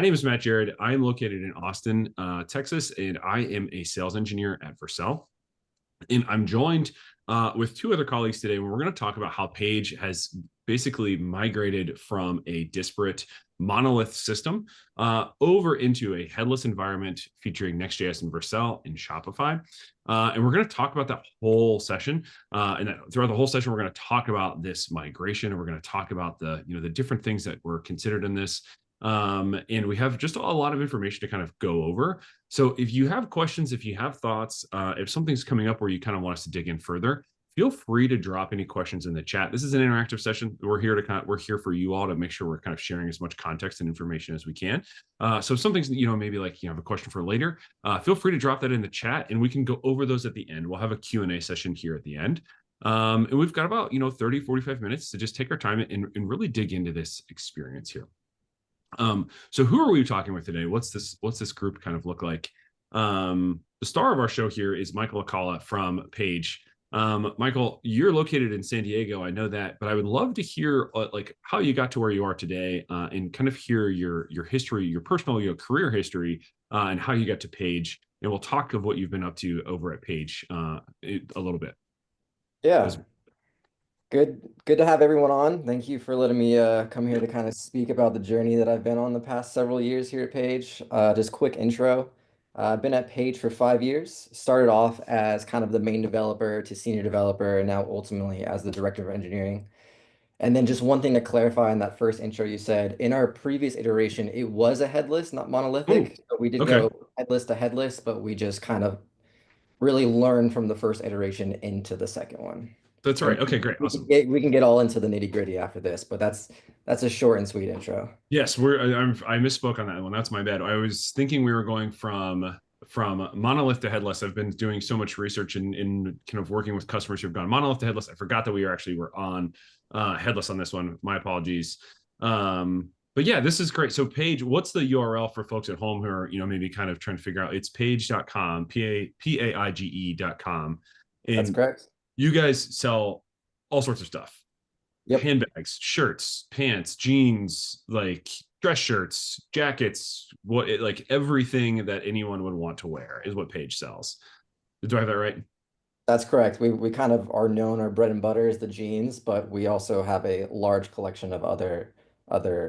My name is Matt Jared. I am located in Austin, Texas, and I am a sales engineer at Vercel. And I'm joined with two other colleagues today, and we're going to talk about how PAIGE has basically migrated from a disparate monolith system over into a headless environment featuring Next.js and Vercel and Shopify. And we're going to talk about that whole session. And throughout the whole session, we're going to talk about this migration, and we're going to talk about the different things that were considered in this. And we have just a lot of information to kind of go over. So if you have questions, if you have thoughts, if something's coming up where you kind of want us to dig in further, feel free to drop any questions in the chat. This is an interactive session. We're here for you all to make sure we're kind of sharing as much context and information as we can. So if something's, maybe like you have a question for later, feel free to drop that in the chat and we can go over those at the end. We'll have a Q&A session here at the end. And we've got about, 30, 45 minutes to just take our time and really dig into this experience here. So who are we talking with today? What's this group kind of look like? The star of our show here is Michael Acala from PAIGE. Michael, you're located in San Diego. I know that, but I would love to hear like how you got to where you are today, and kind of hear your history, your personal, career history, and how you got to PAIGE. And we'll talk of what you've been up to over at PAIGE a little bit. Yeah. Good to have everyone on. Thank you for letting me come here to kind of speak about the journey that I've been on the past several years here at PAIGE. Just quick intro. I've been at PAIGE for 5 years. Started off as kind of the main developer to senior developer, and now ultimately as the director of engineering. And then just one thing to clarify in that first intro, you said in our previous iteration, it was a headless, not monolithic. So we did Okay. go headless to headless, but we just kind of really learned from the first iteration into the second one. That's right. And Okay, great. we Awesome. can get all into the nitty-gritty after this, but that's a short and sweet intro. Yes, I misspoke on that one. That's my bad. I was thinking we were going from monolith to headless. I've been doing so much research in kind of working with customers who've gone monolith to headless. I forgot that we were on headless on this one. My apologies. But yeah, this is great. So PAIGE, what's the URL for folks at home who are, maybe kind of trying to figure out? It's paige.com, PAIGE.com. That's And correct. you guys sell all sorts of stuff. Yep. Handbags, shirts, pants, jeans, like dress shirts, jackets, like everything that anyone would want to wear is what PAIGE sells. Do I have that right? That's correct. We kind of are known, our bread and butter is the jeans, but we also have a large collection of other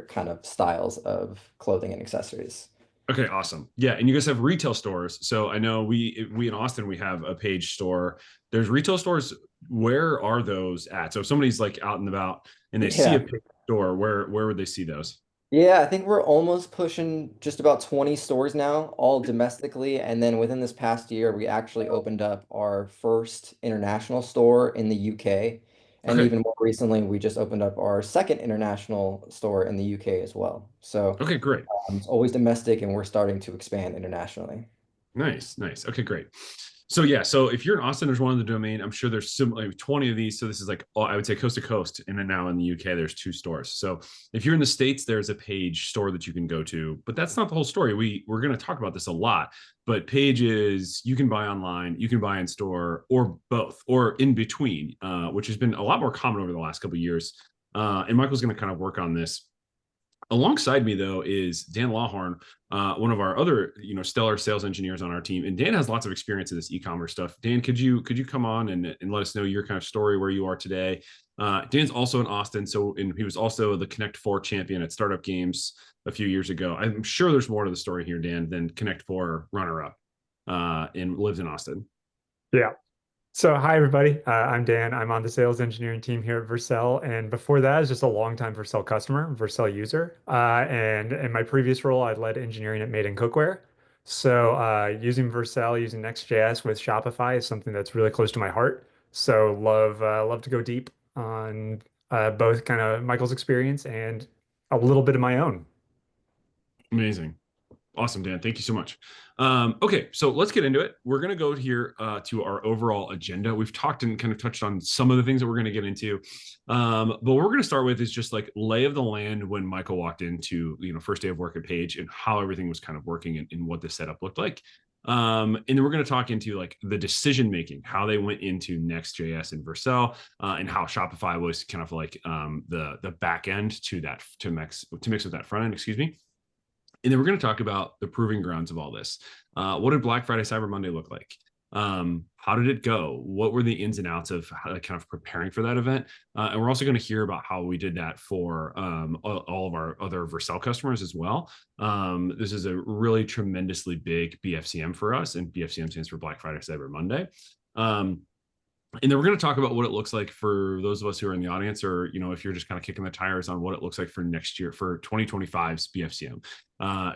kind of styles of clothing and accessories. Okay, awesome. Yeah, and you guys have retail stores. So I know we in Austin we have a PAIGE store. There's retail stores. Where are those at? So if somebody's like out and about and they see a Yeah. PAIGE store, where would they see those? Yeah, I think we're almost pushing just about 20 stores now, all domestically. And then within this past year, we actually opened up our first international store in the UK. And Okay. even more recently, we just opened up our second international store in the UK as well. So Okay, great. it's always domestic, and we're starting to expand internationally. Nice. Okay, great. So yeah, so if you're in Austin, there's one in the domain. I'm sure there's like 20 of these. So this is like, I would say coast to coast. And then now in the UK, there's 2 stores. So if you're in the States, there's a PAIGE store that you can go to. But that's not the whole story. We're going to talk about this a lot. But PAIGE is, you can buy online, you can buy in store, or both, or in between, which has been a lot more common over the last couple of years. And Michael's going to kind of work on this. Alongside me, though, is Dan Lawhorn, one of our other, stellar sales engineers on our team. And Dan has lots of experience in this e-commerce stuff. Dan, could you come on and let us know your kind of story, where you are today? Dan's also in Austin, and he was also the Connect 4 champion at Startup Games a few years ago. I'm sure there's more to the story here, Dan, than Connect 4 runner-up, and lives in Austin. Yeah. So hi, everybody. I'm Dan. I'm on the sales engineering team here at Vercel. And before that, I was just a longtime Vercel customer, Vercel user. And in my previous role, I led engineering at Made in Cookware. So using Vercel, using Next.js with Shopify is something that's really close to my heart. So love to go deep on both kind of Michael's experience and a little bit of my own. Amazing. Awesome, Dan. Thank you so much. Okay, so let's get into it. We're going to go here to our overall agenda. We've talked and kind of touched on some of the things that we're going to get into. But what we're going to start with is just like lay of the land when Michael walked into, first day of work at PAIGE, and how everything was kind of working and what the setup looked like. And then we're going to talk into like the decision making, how they went into Next.js and Vercel, and how Shopify was kind of like the back end to that to mix with that front end. Excuse me. And then we're going to talk about the proving grounds of all this. What did Black Friday, Cyber Monday look like? How did it go? What were the ins and outs of kind of preparing for that event? And we're also going to hear about how we did that for all of our other Vercel customers as well. This is a really tremendously big BFCM for us, and BFCM stands for Black Friday, Cyber Monday. And then we're going to talk about what it looks like for those of us who are in the audience, or if you're just kind of kicking the tires on what it looks like for next year, for 2025's BFCM.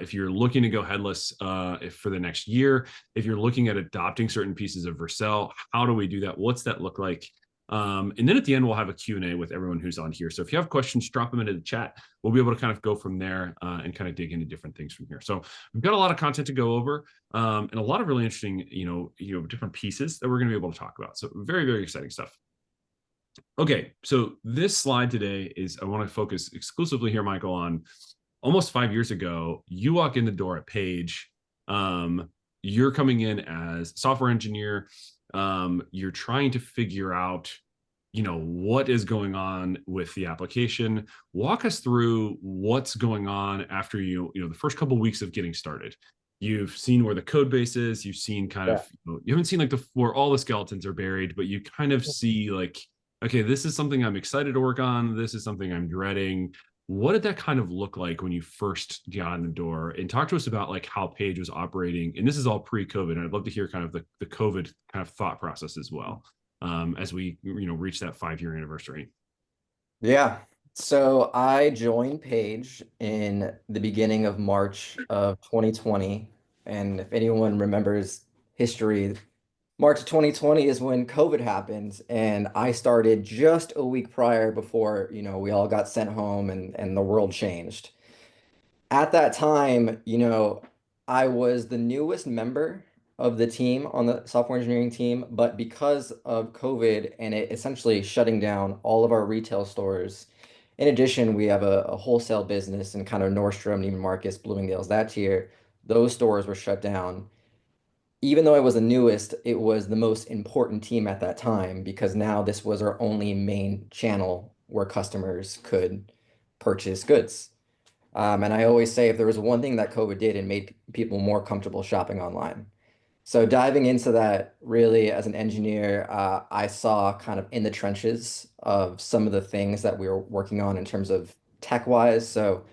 If you're looking to go headless if for the next year, if you're looking at adopting certain pieces of Vercel, how do we do that? What's that look like? And then at the end, we'll have a Q&A with everyone who's on here. So if you have questions, drop them into the chat. We'll be able to kind of go from there and kind of dig into different things from here. So we've got a lot of content to go over and a lot of really interesting, different pieces that we're going to be able to talk about. So very, very exciting stuff. Okay, so this slide today is, I want to focus exclusively here, Michael, on almost 5 years ago, you walk in the door at PAIGE. You're coming in as a software engineer. You're trying to figure out, what is going on with the application. Walk us through what's going on after the first couple of weeks of getting started. You've seen where the code base is. You've seen kind of, you haven't seen like where all the skeletons are buried, but you kind of see like, okay, this is something I'm excited to work on. This is something I'm dreading. What did that kind of look like when you first got in the door? And talk to us about like how PAIGE was operating. And this is all pre-COVID. And I'd love to hear kind of the COVID kind of thought process as well, as we reach that 5-year anniversary. Yeah. So I joined PAIGE in the beginning of March of 2020. And if anyone remembers history, March of 2020 is when COVID happened, and I started just a week prior before, we all got sent home and the world changed. At that time, I was the newest member of the team on the software engineering team, but because of COVID and it essentially shutting down all of our retail stores, in addition, we have a wholesale business and kind of Nordstrom, Neiman Marcus, Bloomingdale's, that tier. Those stores were shut down. Even though I was the newest, it was the most important team at that time because now this was our only main channel where customers could purchase goods. And I always say if there was one thing that COVID did, it made people more comfortable shopping online. So diving into that, really, as an engineer, I saw kind of in the trenches of some of the things that we were working on in terms of tech-wise. So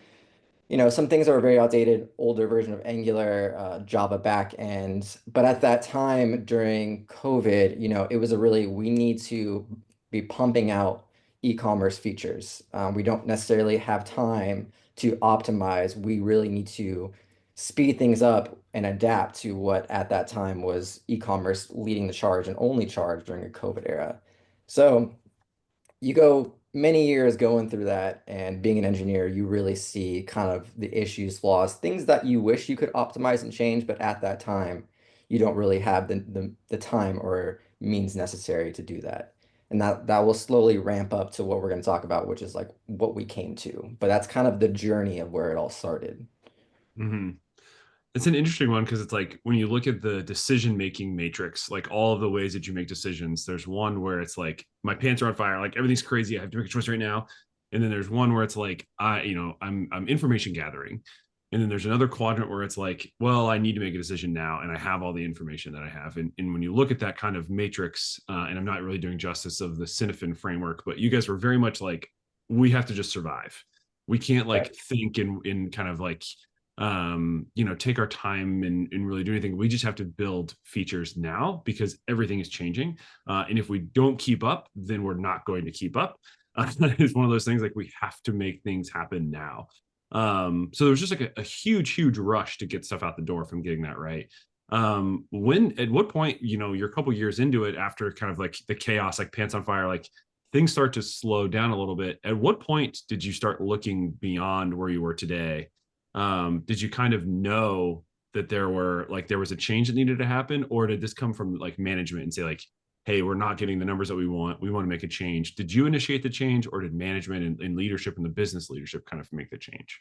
some things that were very outdated, older version of Angular, Java backend. But at that time during COVID, it was we need to be pumping out e-commerce features. We don't necessarily have time to optimize. We really need to speed things up and adapt to what at that time was e-commerce leading the charge and only charge during a COVID era. So you go many years going through that and being an engineer, you really see kind of the issues, flaws, things that you wish you could optimize and change, but at that time, you don't really have the time or means necessary to do that. And that will slowly ramp up to what we're going to talk about, which is like what we came to. But that's kind of the journey of where it all started. Mm-hmm. It's an interesting one because it's like when you look at the decision-making matrix, like all of the ways that you make decisions, there's one where it's like my pants are on fire, like everything's crazy, I have to make a choice right now. And then there's one where it's like I'm information gathering. And then there's another quadrant where it's like, well, I need to make a decision now, and I have all the information that I have. And when you look at that kind of matrix, and I'm not really doing justice of the Cinefin framework, but you guys were very much like, we have to just survive. We can't like think in kind of like take our time and really do anything. We just have to build features now because everything is changing. And if we don't keep up, then we're not going to keep up. It's one of those things like we have to make things happen now. So there's just like a huge rush to get stuff out the door from getting that right. At what point, you're a couple years into it after kind of like the chaos, like pants on fire, like things start to slow down a little bit. At what point did you start looking beyond where you were today? Did you kind of know that there was a change that needed to happen, or did this come from like management and say like, hey, we're not getting the numbers that we want to make a change? Did you initiate the change, or did management and leadership and the business leadership kind of make the change?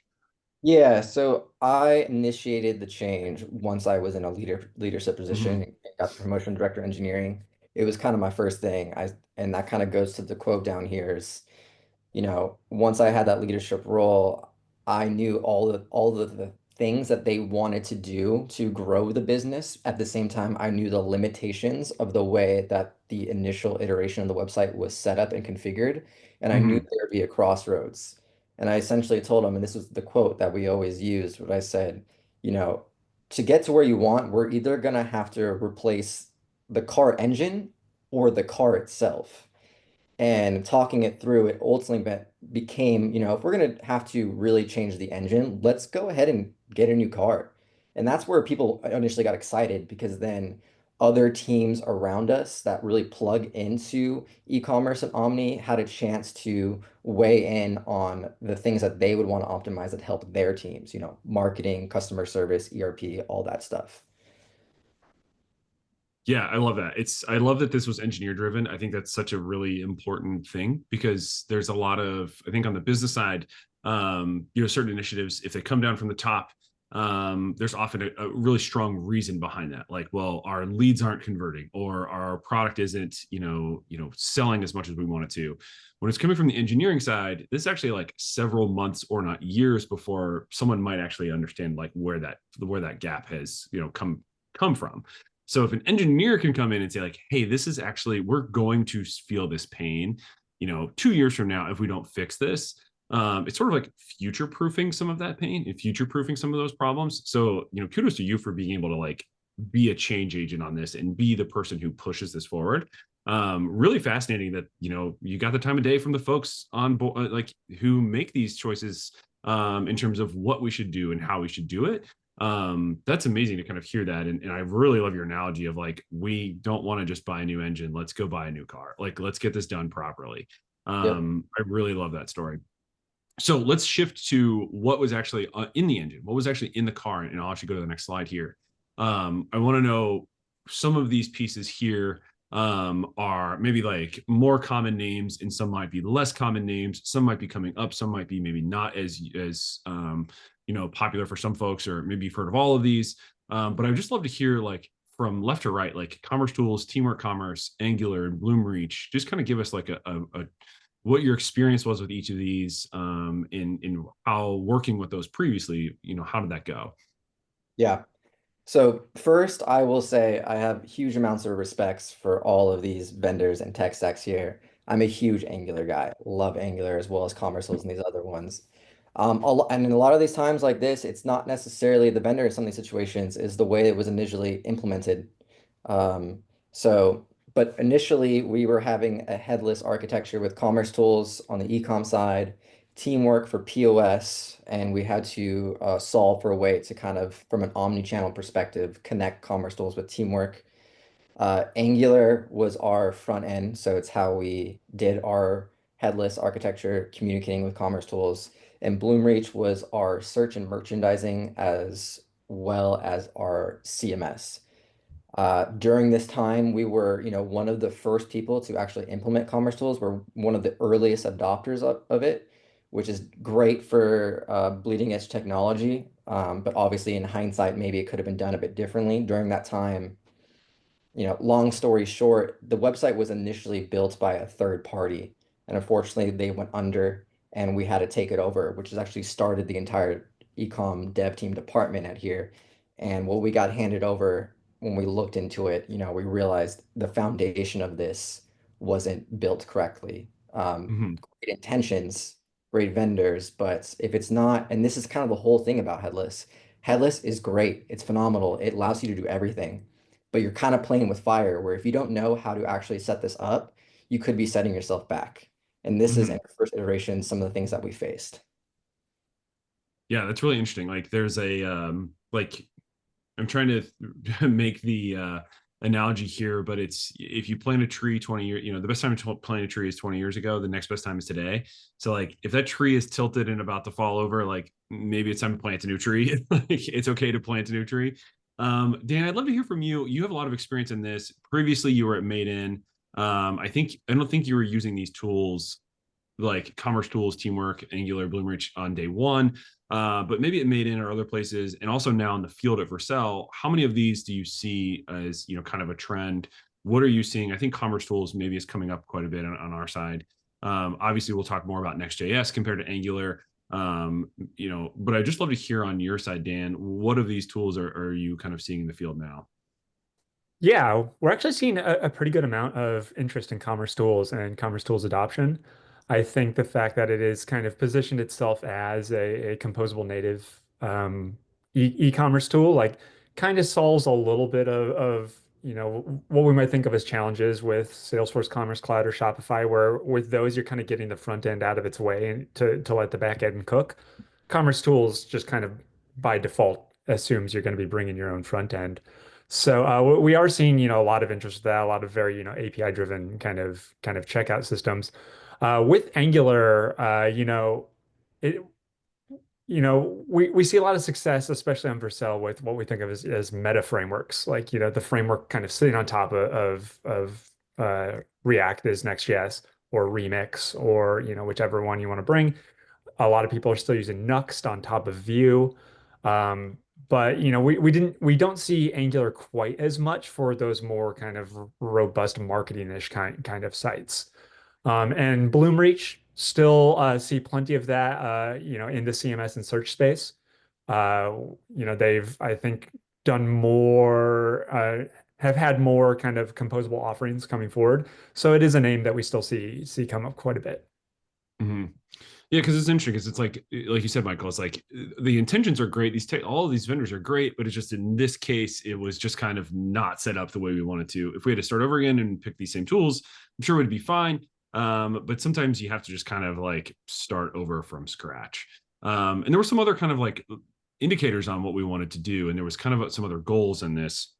Yeah, so I initiated the change once I was in a leadership position and got the promotion to director of engineering. It was kind of my first thing. And that kind of goes to the quote down here is, once I had that leadership role, I knew all of the things that they wanted to do to grow the business. At the same time, I knew the limitations of the way that the initial iteration of the website was set up and configured, and I knew Mhm. there would be a crossroads. And I essentially told them, and this was the quote that we always used, what I said, you know, to get to where you want, we're either gonna have to replace the car engine or the car itself. And talking it through, it ultimately became, if we're going to have to really change the engine, let's go ahead and get a new car. And that's where people initially got excited, because then other teams around us that really plug into e-commerce and omni had a chance to weigh in on the things that they would want to optimize that help their teams, marketing, customer service, ERP, all that stuff. Yeah, I love that. I love that this was engineer driven. I think that's such a really important thing because there's a lot of, I think on the business side, certain initiatives, if they come down from the top, there's often a really strong reason behind that. Like, well, our leads aren't converting or our product isn't, selling as much as we want it to. When it's coming from the engineering side, this is actually like several months or not years before someone might actually understand like where that gap has, come from. So if an engineer can come in and say like, hey, this is actually, we're going to feel this pain, 2 years from now, if we don't fix this, it's sort of like future proofing some of that pain and future proofing some of those problems. So, kudos to you for being able to like be a change agent on this and be the person who pushes this forward. Really fascinating that, you got the time of day from the folks on board, like who make these choices in terms of what we should do and how we should do it. That's amazing to kind of hear that. And I really love your analogy of like, we don't want to just buy a new engine. Let's go buy a new car. Like, let's get this done properly. Yep. I really love that story. So let's shift to what was actually in the engine, what was actually in the car. And I'll actually go to the next slide here. I want to know some of these pieces here are maybe like more common names and some might be less common names. Some might be coming up. Some might be maybe not as popular for some folks, or maybe you've heard of all of these. But I'd just love to hear like from left to right, like Commerce Tools, Teamwork Commerce, Angular, and Bloomreach. Just kind of give us like a what your experience was with each of these, in how working with those previously, how did that go? Yeah. So first, I will say I have huge amounts of respects for all of these vendors and tech stacks here. I'm a huge Angular guy. Love Angular as well as Commercials and these other ones. And in a lot of these times like this, it's not necessarily the vendor in some of these situations is the way it was initially implemented. Um, but initially we were having a headless architecture with Commerce Tools on the ecom side, Teamwork for POS, and we had to solve for a way to kind of, from an omni-channel perspective, connect Commerce Tools with Teamwork. Angular was our front end, so it's how we did our headless architecture communicating with Commerce Tools. And Bloomreach was our search and merchandising as well as our CMS. During this time, we were, one of the first people to actually implement Commerce Tools. We're one of the earliest adopters of it, which is great for bleeding edge technology. But obviously, in hindsight, maybe it could have been done a bit differently. During that time, long story short, the website was initially built by a third party, and unfortunately, they went under, and we had to take it over, which has actually started the entire ecom dev team department at here. And what we got handed over when we looked into it, we realized the foundation of this wasn't built correctly. Mhm. Great intentions, great vendors, but if it's not, and this is kind of the whole thing about headless. Headless is great. It's phenomenal. It allows you to do everything, but you're kind of playing with fire where if you don't know how to actually set this up, you could be setting yourself back. And this is in Mhm. our first iteration, some of the things that we faced. Yeah, that's really interesting. Like there's a like I'm trying to make the analogy here, but it's if you plant a tree 20 years, the best time to plant a tree is 20 years ago. The next best time is today. So like if that tree is tilted and about to fall over, like maybe it's time to plant a new tree. Like it's okay to plant a new tree. Dan, I'd love to hear from you. You have a lot of experience in this. Previously, you were at Made In. I don't think you were using these tools like Commerce Tools, Teamwork, Angular, Bloomreach on day one, but maybe it Made In or other places, and also now in the field at Vercel. How many of these do you see as kind of a trend? What are you seeing? I think Commerce Tools maybe is coming up quite a bit on our side. Obviously, we'll talk more about Next.js compared to Angular. But I just love to hear on your side, Dan, what of these tools are you kind of seeing in the field now? Yeah, we're actually seeing a pretty good amount of interest in commerce tools and commerce tools adoption. I think the fact that it is kind of positioned itself as a composable native e-commerce tool, like kind of solves a little bit of what we might think of as challenges with Salesforce Commerce Cloud or Shopify, where with those you're kind of getting the front end out of its way and to let the back end cook. Commerce tools just kind of by default assumes you're going to be bringing your own front end. So we are seeing, a lot of interest with that, a lot of very, API driven kind of checkout systems. With Angular, it, we see a lot of success, especially on Vercel, with what we think of as meta frameworks, like, the framework kind of sitting on top of React is Next.js or Remix or, whichever one you want to bring. A lot of people are still using Nuxt on top of Vue. Um, but we don't see Angular quite as much for those more kind of robust marketing-ish kind of sites. And Bloomreach still see plenty of that in the CMS and search space. They've I think done more have had more kind of composable offerings coming forward. So it is a name that we still see come up quite a bit. Mm-hmm. Yeah, because it's interesting. Because it's like you said, Michael. It's like the intentions are great. All of these vendors are great, but it's just in this case, it was just kind of not set up the way we wanted to. If we had to start over again and pick these same tools, I'm sure it would be fine. But sometimes you have to just kind of like start over from scratch. And there were some other kind of like indicators on what we wanted to do, and there was kind of some other goals in this.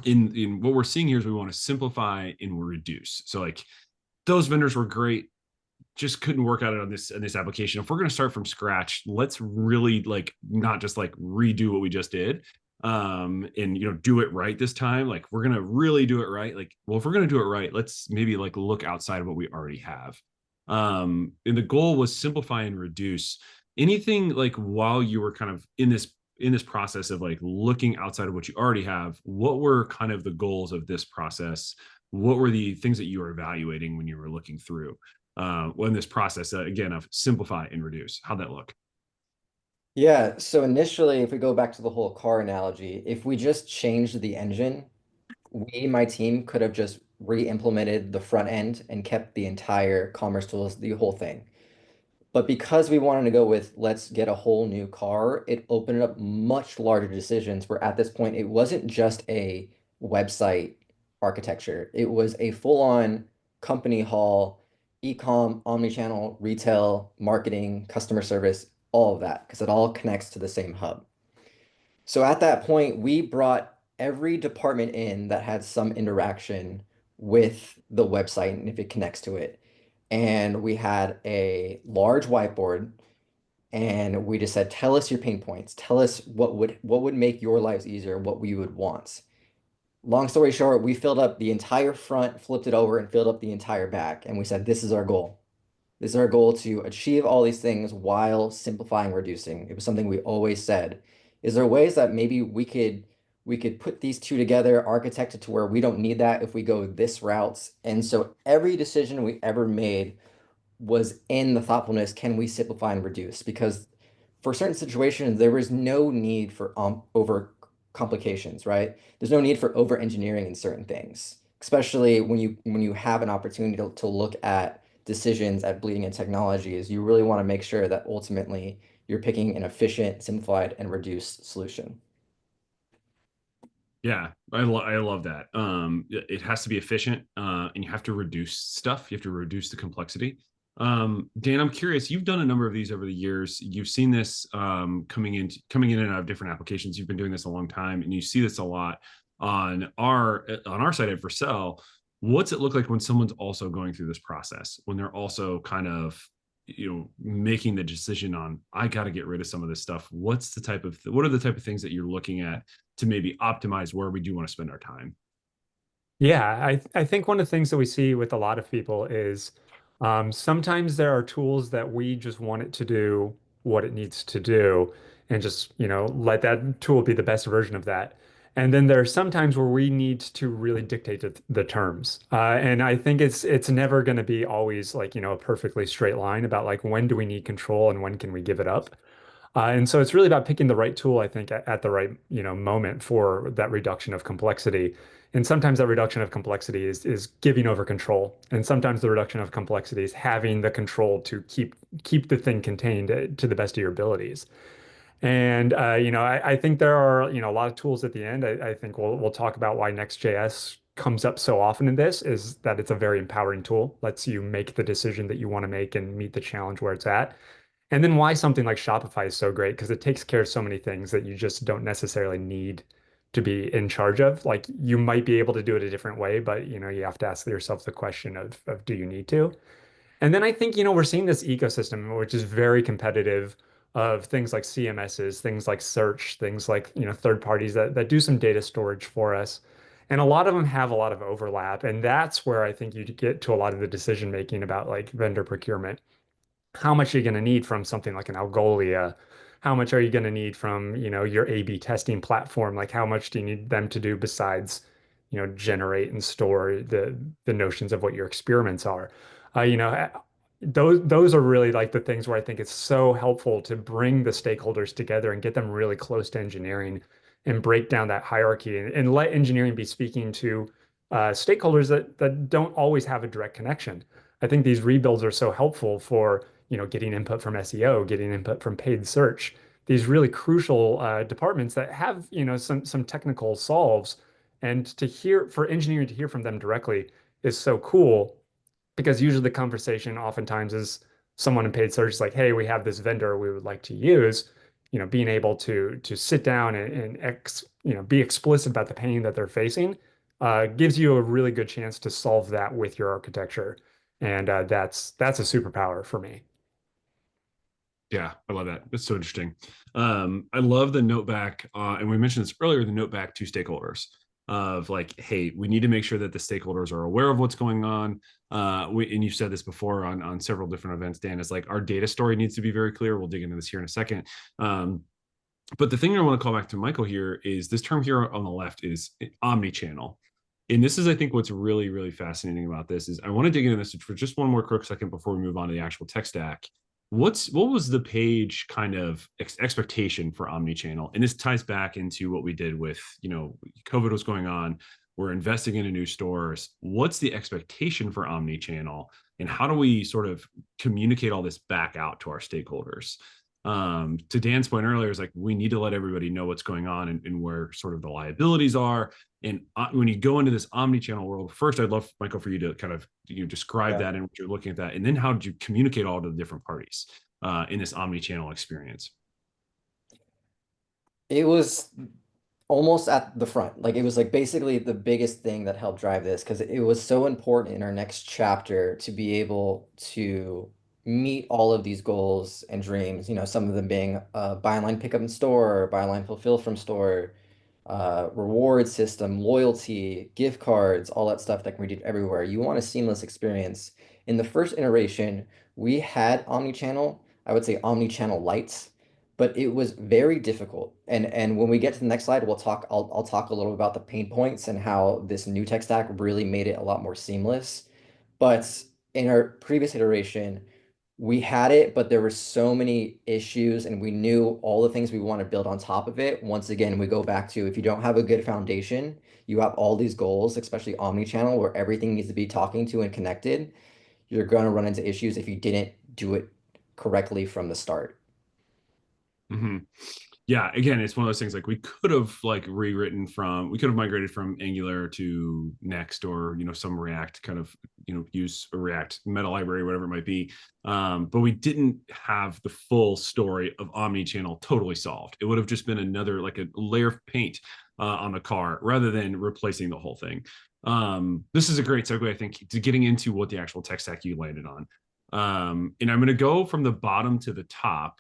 In what we're seeing here is we want to simplify and reduce. So like those vendors were great, just couldn't work out on this application. If we're going to start from scratch, let's really like not just like redo what we just did, and do it right this time. Like we're going to really do it right. Like, well, if we're going to do it right, let's maybe like look outside of what we already have. And the goal was simplify and reduce. Anything like while you were kind of in this process of like looking outside of what you already have, what were kind of the goals of this process? What were the things that you were evaluating when you were looking through in this process, again, of simplify and reduce? How'd that look? Yeah, so initially, if we go back to the whole car analogy, if we just changed the engine, my team could have just re-implemented the front end and kept the entire commerce tools, the whole thing. But because we wanted to go with let's get a whole new car, it opened up much larger decisions where at this point it wasn't just a website architecture. It was a full-on company hall, e-com, omnichannel, retail, marketing, customer service, all of that, because it all connects to the same hub. So at that point, we brought every department in that had some interaction with the website and if it connects to it. And we had a large whiteboard and we just said, tell us your pain points. Tell us what would make your lives easier, what we would want. Long story short, we filled up the entire front, flipped it over, and filled up the entire back. And we said, this is our goal. This is our goal to achieve all these things while simplifying, reducing. It was something we always said. Is there ways that maybe we could put these two together, architect it to where we don't need that if we go this route? And so every decision we ever made was in the thoughtfulness, can we simplify and reduce? Because for certain situations, there was no need for over complications, right? There's no need for over engineering in certain things, especially when you have an opportunity to look at decisions at bleeding edge technologies. You really want to make sure that ultimately you're picking an efficient, simplified, and reduced solution. Yeah, I love that. It has to be efficient, and you have to reduce stuff. You have to reduce the complexity. Dan, I'm curious. You've done a number of these over the years. You've seen this coming in and out of different applications. You've been doing this a long time, and you see this a lot on our side at Vercel. What's it look like when someone's also going through this process? When they're also kind of making the decision on, I got to get rid of some of this stuff. What are the type of things that you're looking at to maybe optimize where we do want to spend our time? Yeah, I think one of the things that we see with a lot of people is sometimes there are tools that we just want it to do what it needs to do and just, let that tool be the best version of that. And then there are some times where we need to really dictate the terms. And I think it's never going to be always like, a perfectly straight line about like when do we need control and when can we give it up. And so it's really about picking the right tool, I think, at the right, moment for that reduction of complexity. And sometimes that reduction of complexity is giving over control. And sometimes the reduction of complexity is having the control to keep the thing contained to the best of your abilities. And I think there are a lot of tools at the end. I think we'll talk about why Next.js comes up so often in this is that it's a very empowering tool, lets you make the decision that you want to make and meet the challenge where it's at. And then why something like Shopify is so great because it takes care of so many things that you just don't necessarily need to be in charge of. Like you might be able to do it a different way, but you have to ask yourself the question of do you need to? And then I think, we're seeing this ecosystem, which is very competitive of things like CMSs, things like search, things like, third parties that do some data storage for us. And a lot of them have a lot of overlap. And that's where I think you get to a lot of the decision making about like vendor procurement. How much are you going to need from something like an Algolia? How much are you going to need from, your A/B testing platform? Like how much do you need them to do besides, generate and store the notions of what your experiments are? You know, those are really like the things where I think it's so helpful to bring the stakeholders together and get them really close to engineering and break down that hierarchy and let engineering be speaking to stakeholders that don't always have a direct connection. I think these rebuilds are so helpful for getting input from SEO, getting input from paid search, these really crucial departments that have, some technical solves. And to hear for engineering to hear from them directly is so cool because usually the conversation oftentimes is someone in paid search is like, hey, we have this vendor we would like to use. Being able to sit down and be explicit about the pain that they're facing gives you a really good chance to solve that with your architecture. And that's a superpower for me. Yeah, I love that. That's so interesting. I love the note back, and we mentioned this earlier, the note back to stakeholders of like, hey, we need to make sure that the stakeholders are aware of what's going on. And you've said this before on several different events, Dan, is like our data story needs to be very clear. We'll dig into this here in a second. But the thing I want to call back to Michael here is this term here on the left is omnichannel. And this is, I think, what's really, really fascinating about this is I want to dig into this for just one more quick second before we move on to the actual tech stack. What was the PAIGE kind of expectation for omnichannel? And this ties back into what we did with, COVID was going on. We're investing into new stores. What's the expectation for omnichannel? And how do we sort of communicate all this back out to our stakeholders? To Dan's point earlier, is like we need to let everybody know what's going on and where sort of the liabilities are. And when you go into this omni-channel world, first, I'd love, Michael, for you to kind of describe that and what you're looking at that. And then how did you communicate all to the different parties in this omni-channel experience? It was almost at the front. Like it was like basically the biggest thing that helped drive this because it was so important in our next chapter to be able to meet all of these goals and dreams, some of them being buy online, pick up in store, buy online, fulfill from store, reward system, loyalty, gift cards, all that stuff that can be did everywhere. You want a seamless experience. In the first iteration, we had omnichannel, I would say omnichannel lights, but it was very difficult. And when we get to the next slide, I'll talk a little about the pain points and how this new tech stack really made it a lot more seamless. But in our previous iteration, we had it, but there were so many issues and we knew all the things we want to build on top of it. Once again, we go back to if you don't have a good foundation, you have all these goals, especially omni-channel, where everything needs to be talking to and connected. You're going to run into issues if you didn't do it correctly from the start. Mm-hmm. Yeah, again, it's one of those things like we could have migrated from Angular to Next or some React kind of use a React meta library, whatever it might be, but we didn't have the full story of omni-channel totally solved. It would have just been another like a layer of paint on the car rather than replacing the whole thing. This is a great segue, I think, to getting into what the actual tech stack you landed on, and I'm going to go from the bottom to the top.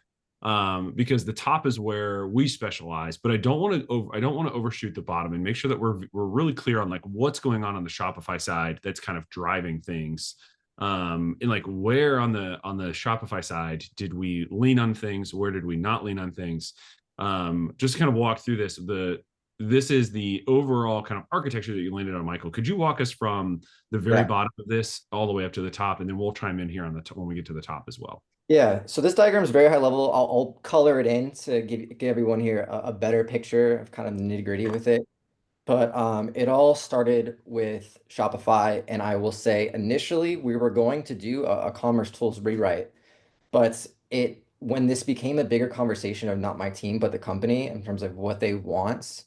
Because the top is where we specialize, but I don't want to overshoot the bottom and make sure that we're really clear on like what's going on the Shopify side that's kind of driving things. And like where on the Shopify side did we lean on things? Where did we not lean on things? Just kind of walk through this. this is the overall kind of architecture that you landed on, Michael. Could you walk us from the very Yeah. bottom of this all the way up to the top, and then we'll chime in here on when we get to the top as well. Yeah, so this diagram is very high level. I'll color it in to give everyone here a better picture of kind of the nitty-gritty with it. But it all started with Shopify, and I will say initially we were going to do a commerce tools rewrite, but it when this became a bigger conversation of not my team but the company in terms of what they want,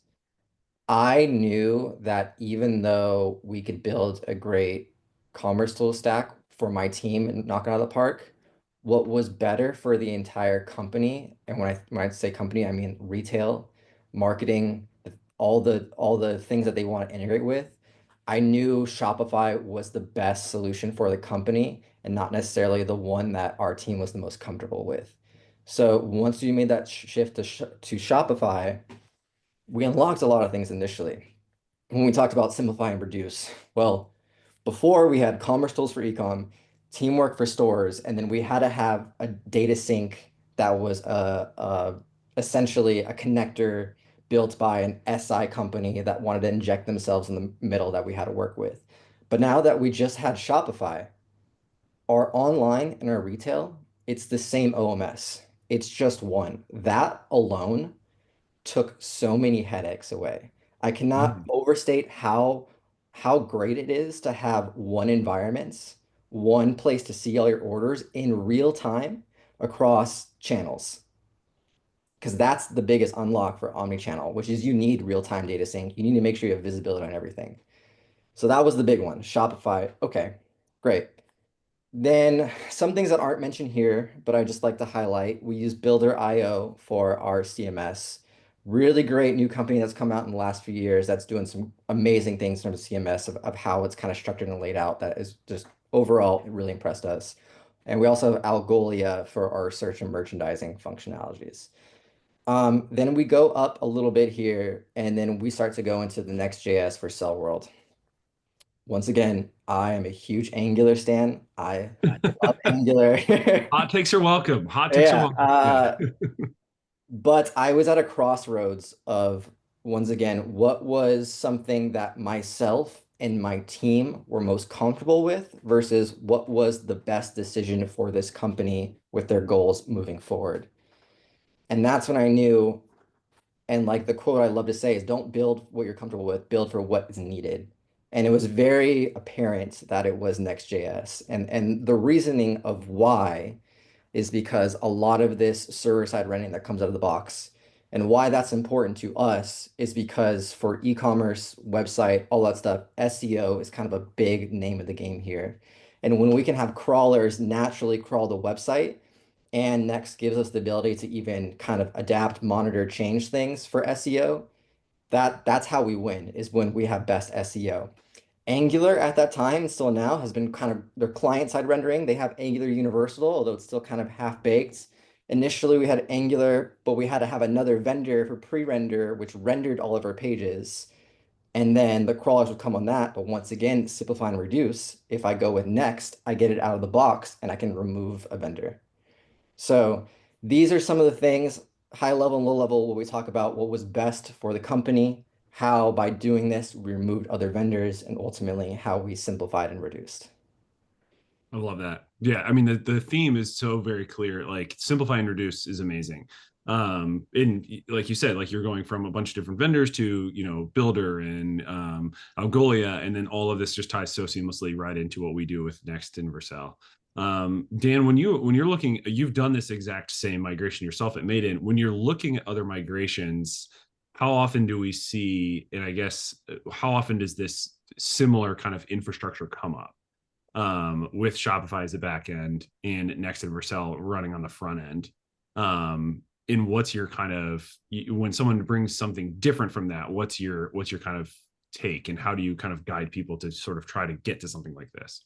I knew that even though we could build a great commerce tool stack for my team and knock it out of the park, what was better for the entire company, and when I say company, I mean retail, marketing, all the things that they want to integrate with. I knew Shopify was the best solution for the company and not necessarily the one that our team was the most comfortable with. So once you made that shift to Shopify, we unlocked a lot of things initially. When we talked about simplify and reduce, well, before we had commerce tools for ecom, teamwork for stores, and then we had to have a data sync that was essentially a connector built by an SI company that wanted to inject themselves in the middle that we had to work with. But now that we just had Shopify, our online and our retail, it's the same OMS. It's just one. That alone took so many headaches away. I cannot Mhm. overstate how great it is to have one environment, one place to see all your orders in real time across channels. Because that's the biggest unlock for omnichannel, which is you need real-time data sync. You need to make sure you have visibility on everything. So that was the big one. Shopify. Okay, great. Then some things that aren't mentioned here, but I just like to highlight, we use Builder.io for our CMS. Really great new company that's come out in the last few years that's doing some amazing things in terms of CMS of how it's kind of structured and laid out that is just overall really impressed us. And we also have Algolia for our search and merchandising functionalities. Then we go up a little bit here, and then we start to go into the Next.js for Cell World. Once again, I am a huge Angular stan. I love Angular. Hot takes are welcome. Hot takes are Yeah, welcome. Yeah. but I was at a crossroads of, once again, what was something that myself and my team were most comfortable with versus what was the best decision for this company with their goals moving forward. And that's when I knew, and like the quote I love to say is don't build what you're comfortable with, build for what is needed. And it was very apparent that it was Next.js. And the reasoning of why is because a lot of this server-side rendering that comes out of the box and why that's important to us is because for e-commerce, website, all that stuff, SEO is kind of a big name of the game here. And when we can have crawlers naturally crawl the website, and Next gives us the ability to even kind of adapt, monitor, change things for SEO, that's how we win, is when we have best SEO. Angular at that time and still now has been kind of their client-side rendering. They have Angular Universal, although it's still kind of half-baked. Initially, we had Angular, but we had to have another vendor for pre-render, which rendered all of our pages. And then the crawlers would come on that. But once again, simplify and reduce. If I go with Next, I get it out of the box and I can remove a vendor. So these are some of the things, high level and low level, where we talk about what was best for the company, how by doing this we removed other vendors, and ultimately how we simplified and reduced. I love that. Yeah, I mean the theme is so very clear. Like simplify and reduce is amazing. And like you said, like you're going from a bunch of different vendors to Builder and Algolia, and then all of this just ties so seamlessly right into what we do with Next and Vercel. Dan, when you're looking, you've done this exact same migration yourself at Maiden. When you're looking at other migrations, how often do we see, and I guess how often does this similar kind of infrastructure come up? With Shopify as a back end and Next and Vercel running on the front end. And what's your kind of, when someone brings something different from that, what's your kind of take, and how do you kind of guide people to sort of try to get to something like this?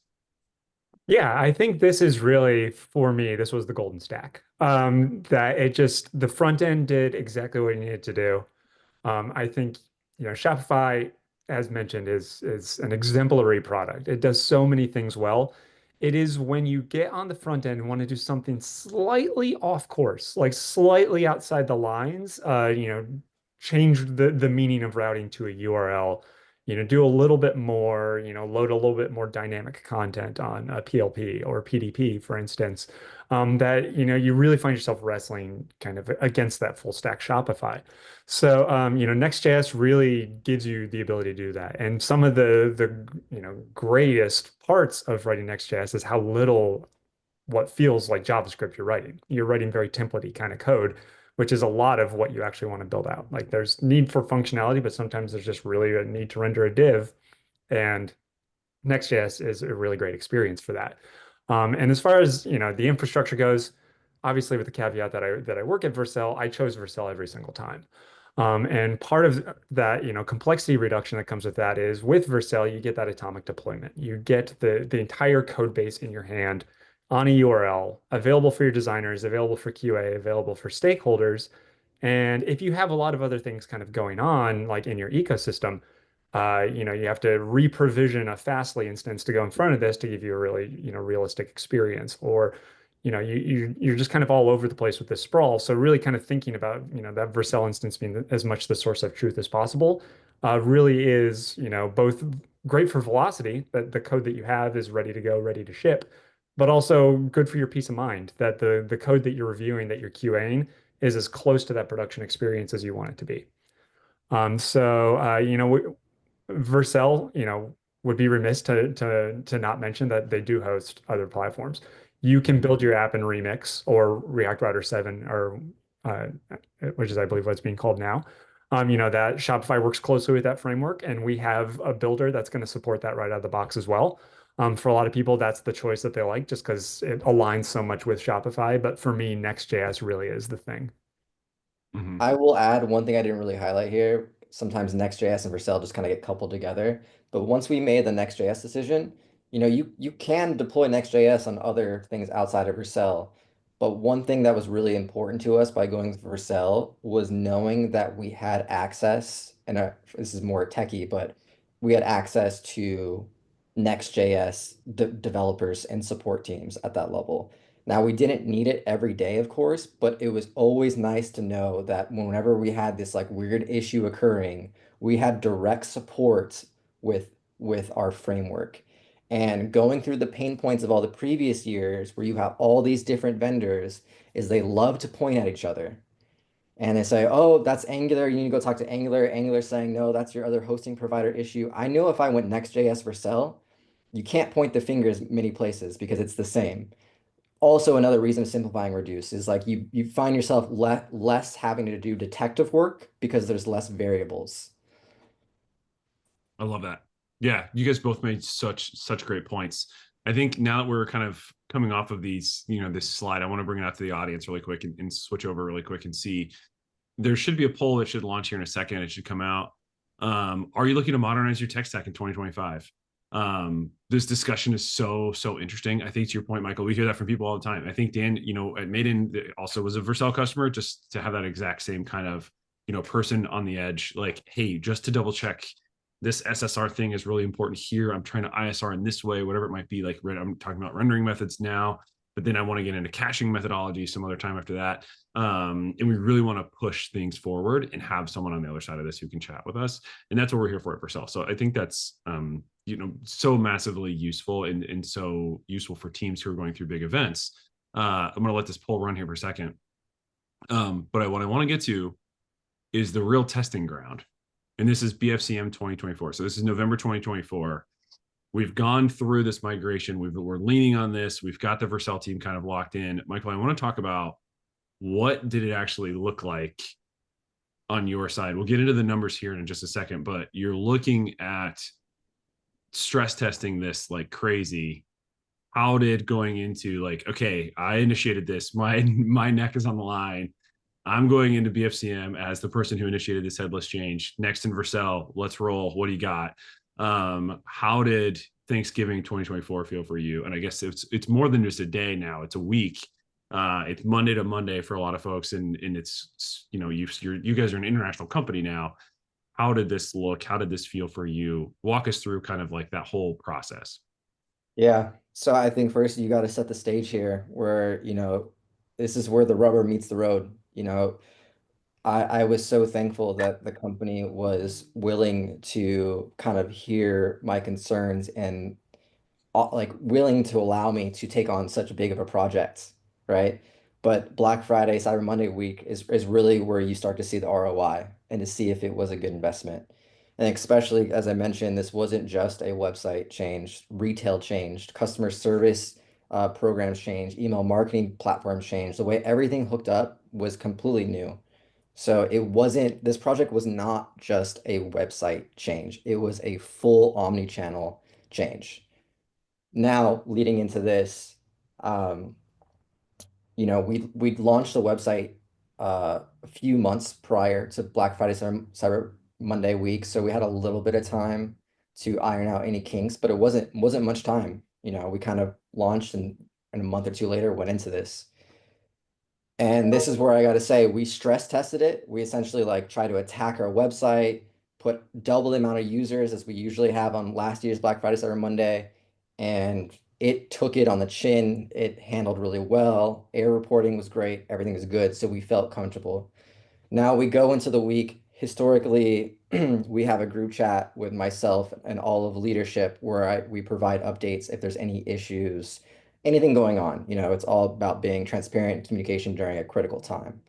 Yeah, I think this is really, for me, this was the golden stack. That it just, the front end did exactly what it needed to do. I think, Shopify, as mentioned, is an exemplary product. It does so many things well. It is when you get on the front end and want to do something slightly off course, like slightly outside the lines, change the meaning of routing to a URL, do a little bit more, load a little bit more dynamic content on a PLP or PDP, for instance, that, you really find yourself wrestling kind of against that full stack Shopify. So, Next.js really gives you the ability to do that. And some of the greatest parts of writing Next.js is how little what feels like JavaScript you're writing. You're writing very templatey kind of code, which is a lot of what you actually want to build out. Like there's need for functionality, but sometimes there's just really a need to render a div. And Next.js is a really great experience for that. And as far as the infrastructure goes, obviously with the caveat that I work at Vercel, I chose Vercel every single time. And part of that, complexity reduction that comes with that is with Vercel, you get that atomic deployment. You get the entire code base in your hand on a URL, available for your designers, available for QA, available for stakeholders. And if you have a lot of other things kind of going on, like in your ecosystem, you have to re-provision a Fastly instance to go in front of this to give you a really, realistic experience. Or, you're just kind of all over the place with this sprawl. So really kind of thinking about, that Vercel instance being as much the source of truth as possible, really is, both great for velocity, that the code that you have is ready to go, ready to ship, but also good for your peace of mind that the code that you're reviewing, that you're QAing, is as close to that production experience as you want it to be. So Vercel, would be remiss to not mention that they do host other platforms. You can build your app in Remix or React Router 7, or uh, which is, I believe, what's being called now. That Shopify works closely with that framework, and we have a builder that's going to support that right out of the box as well. For a lot of people, that's the choice that they like just because it aligns so much with Shopify. But for me, Next.js really is the thing. Mhm. I will add one thing I didn't really highlight here. Sometimes Next.js and Vercel just kind of get coupled together. But once we made the Next.js decision, you can deploy Next.js on other things outside of Vercel. But one thing that was really important to us by going with Vercel was knowing that we had access, and this is more techie, but we had access to Next.js developers and support teams at that level. Now, we didn't need it every day, of course, but it was always nice to know that whenever we had this like weird issue occurring, we had direct support with our framework. And going through the pain points of all the previous years where you have all these different vendors is they love to point at each other. And they say, oh, that's Angular. You need to go talk to Angular. Angular saying, no, that's your other hosting provider issue. I know if I went Next.js Vercel, you can't point the fingers many places because it's the same. Also, another reason of simplify and reduce is like you find yourself less having to do detective work because there's less variables. I love that. Yeah, you guys both made such great points. I think now that we're kind of coming off of these, this slide, I want to bring it out to the audience really quick and switch over really quick and see. There should be a poll that should launch here in a second. It should come out. Are you looking to modernize your tech stack in 2025? This discussion is so interesting. I think to your point, Michael, we hear that from people all the time. I think Dan, at Maiden also was a Vercel customer, just to have that exact same kind of, person on the edge, like, hey, just to double check this SSR thing is really important here. I'm trying to ISR in this way, whatever it might be. Like I'm talking about rendering methods now, but then I want to get into caching methodology some other time after that. And we really want to push things forward and have someone on the other side of this who can chat with us. And that's what we're here for at Vercel. So I think that's, so massively useful and so useful for teams who are going through big events. I'm going to let this poll run here for a second. But what I want to get to is the real testing ground. And this is BFCM 2024. So this is November 2024. We've gone through this migration. We're leaning on this. We've got the Vercel team kind of locked in. Michael, I want to talk about what did it actually look like on your side. We'll get into the numbers here in just a second, but you're looking at stress testing this like crazy. How did going into like, okay, I initiated this. My neck is on the line. I'm going into BFCM as the person who initiated this headless change. Next in Vercel, let's roll. What do you got? How did Thanksgiving 2024 feel for you? And I guess it's more than just a day now. It's a week. It's Monday to Monday for a lot of folks, and it's you guys are an international company now. How did this look? How did this feel for you? Walk us through kind of like that whole process. Yeah. So I think first you got to set the stage here where, this is where the rubber meets the road. I was so thankful that the company was willing to kind of hear my concerns and like willing to allow me to take on such big of a project, right? But Black Friday, Cyber Monday week is really where you start to see the ROI and to see if it was a good investment. And especially as I mentioned, this wasn't just a website change, retail changed, customer service programs changed, email marketing platforms changed. The way everything hooked up was completely new. So it wasn't, this project was not just a website change. It was a full omni-channel change. Now, leading into this, um, we launched the website a few months prior to Black Friday, Cyber Monday week, so we had a little bit of time to iron out any kinks, but it wasn't much time. We kind of launched and a month or two later went into this. And this is where I got to say, we stress tested it. We essentially like try to attack our website, put double the amount of users as we usually have on last year's Black Friday, Cyber Monday, and it took it on the chin. It handled really well. Error reporting was great. Everything was good. So we felt comfortable. Now we go into the week. Historically, we have a group chat with myself and all of leadership where we provide updates if there's any issues, anything going on. It's all about being transparent in communication during a critical time.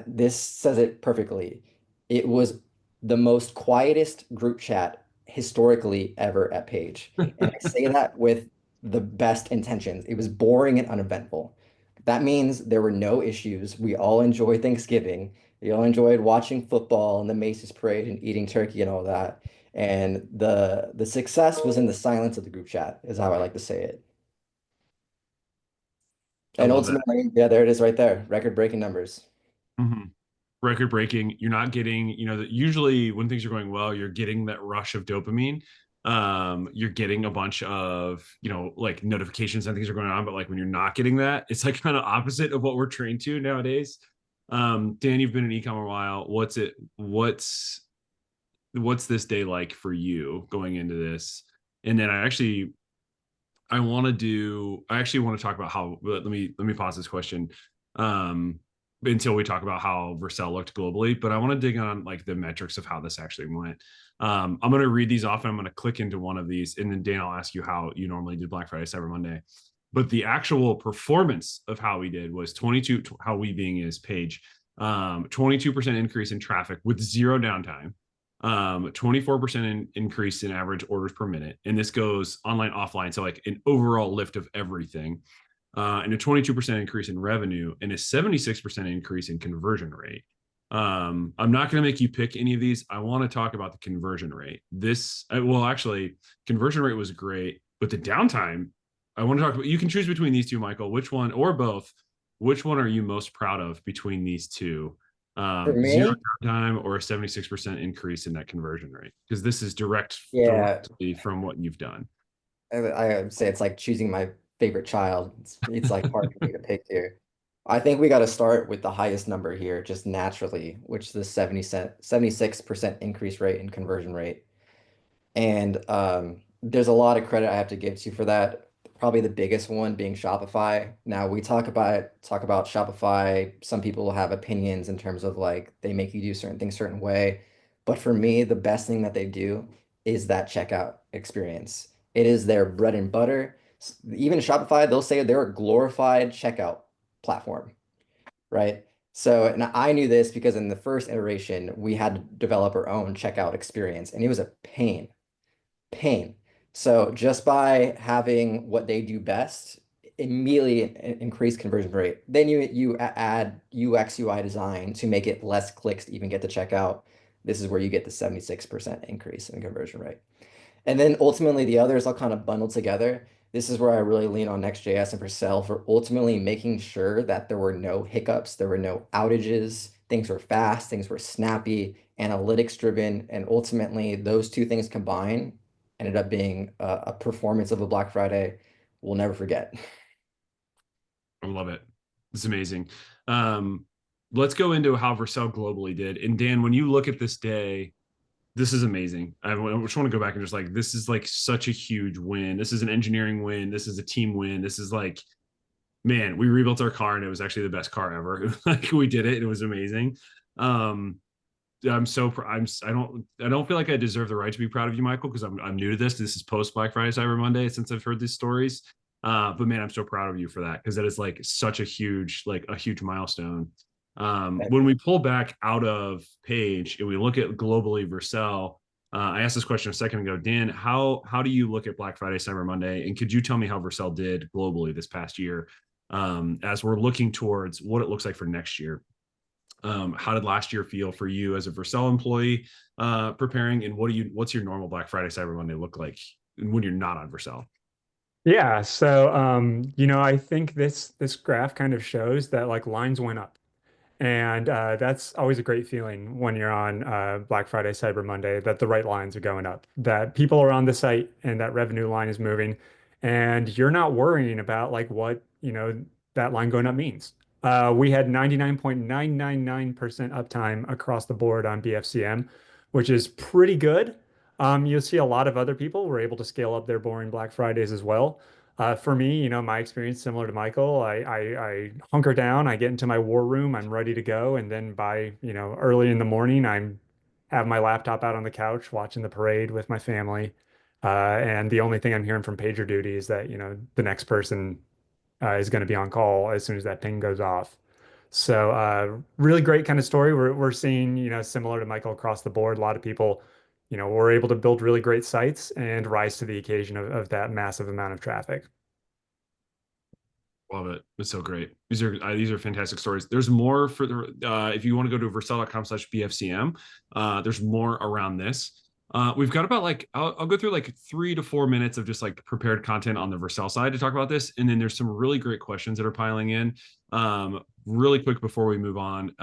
This says it perfectly. It was the most quietest group chat historically ever at Page. And I say that with the best intentions. It was boring and uneventful. That means there were no issues. We all enjoyed Thanksgiving. We all enjoyed watching football and the Macy's parade and eating turkey and all that. And the success was in the silence of the group chat, is how I like to say it. I And love that. ultimately, yeah, there it is right there. Record-breaking numbers. Mhm. Record breaking. You're not getting, that usually when things are going well, you're getting that rush of dopamine. You're getting a bunch of, like notifications and things are going on, but like when you're not getting that, it's like kind of opposite of what we're trained to nowadays. Dan, you've been in ecom a while. What's this day like for you going into this? And then I actually want to talk about how, let me pause this question. Um, until we talk about how Vercel looked globally, but I want to dig on like the metrics of how this actually went. I'm going to read these off and I'm going to click into one of these, and then Dan, I'll ask you how you normally do Black Friday, Cyber Monday. But the actual performance of how we did was 22, how we being is Page, 22% increase in traffic with zero downtime, 24% increase in average orders per minute. And this goes online, offline. So like an overall lift of everything, and a 22% increase in revenue and a 76% increase in conversion rate. I'm not going to make you pick any of these. I want to talk about the conversion rate. Actually, conversion rate was great, but the downtime, I want to talk about, you can choose between these two, Michael, which one or both, which one are you most proud of between these two? For Zero me, downtime or a 76% increase in that conversion rate? Because this is yeah, directly from what you've done. I would say it's like choosing my favorite child. It's like hard for me to pick here. I think we got to start with the highest number here, just naturally, which is the 76% increase rate in conversion rate. And there's a lot of credit I have to give to you for that. Probably the biggest one being Shopify. Now we talk about Shopify. Some people have opinions in terms of like they make you do certain things certain way. But for me, the best thing that they do is that checkout experience. It is their bread and butter. Even Shopify, they'll say they're a glorified checkout platform, right? So, and I knew this because in the first iteration, we had to develop our own checkout experience, and it was a pain. So just by having what they do best, immediately increase conversion rate. Then you add UX UI design to make it less clicks to even get to checkout. This is where you get the 76% increase in conversion rate. And then ultimately the others I'll kind of bundle together. This is where I really lean on Next.js and Vercel for ultimately making sure that there were no hiccups, there were no outages, things were fast, things were snappy, analytics driven, and ultimately those two things combined ended up being a performance of a Black Friday we'll never forget. I love it. It's amazing. Um, let's go into how Vercel globally did. And Dan, when you look at this day, this is amazing. I just want to go back and just like, this is like such a huge win. This is an engineering win. This is a team win. This is like, man, we rebuilt our car and it was actually the best car ever. Like we did it. It was amazing. Um, I'm so I don't feel like I deserve the right to be proud of you, Michael, because I'm new to this. This is post Black Friday, Cyber Monday since I've heard these stories. But man, I'm so proud of you for that because that is like such a huge milestone. When we pull back out of Page and we look at globally Vercel, I asked this question a second ago. Dan, how do you look at Black Friday, Cyber Monday, and could you tell me how Vercel did globally this past year, as we're looking towards what it looks like for next year? How did last year feel for you as a Vercel employee preparing, and what's your normal Black Friday, Cyber Monday look like when you're not on Vercel? Yeah, so I think this graph kind of shows that like lines went up. And that's always a great feeling when you're on Black Friday, Cyber Monday, that the right lines are going up, that people are on the site and that revenue line is moving, and you're not worrying about like what, that line going up means. We had 99.999% uptime across the board on BFCM, which is pretty good. You'll see a lot of other people were able to scale up their boring Black Fridays as well. For me, my experience similar to Michael, I hunker down, I get into my war room, I'm ready to go, and then by, early in the morning, I'm have my laptop out on the couch watching the parade with my family. And the only thing I'm hearing from PagerDuty is that, the next person is going to be on call as soon as that ping goes off. So really great kind of story. We're seeing, similar to Michael across the board, a lot of people, were able to build really great sites and rise to the occasion of that massive amount of traffic. Love it. It's so great. These are fantastic stories. There's more for the if you want to go to vercel.com/bfcm, there's more around this. We've got about like I'll go through like 3 to 4 minutes of just like prepared content on the Vercel side to talk about this, and then there's some really great questions that are piling in. Really quick before we move on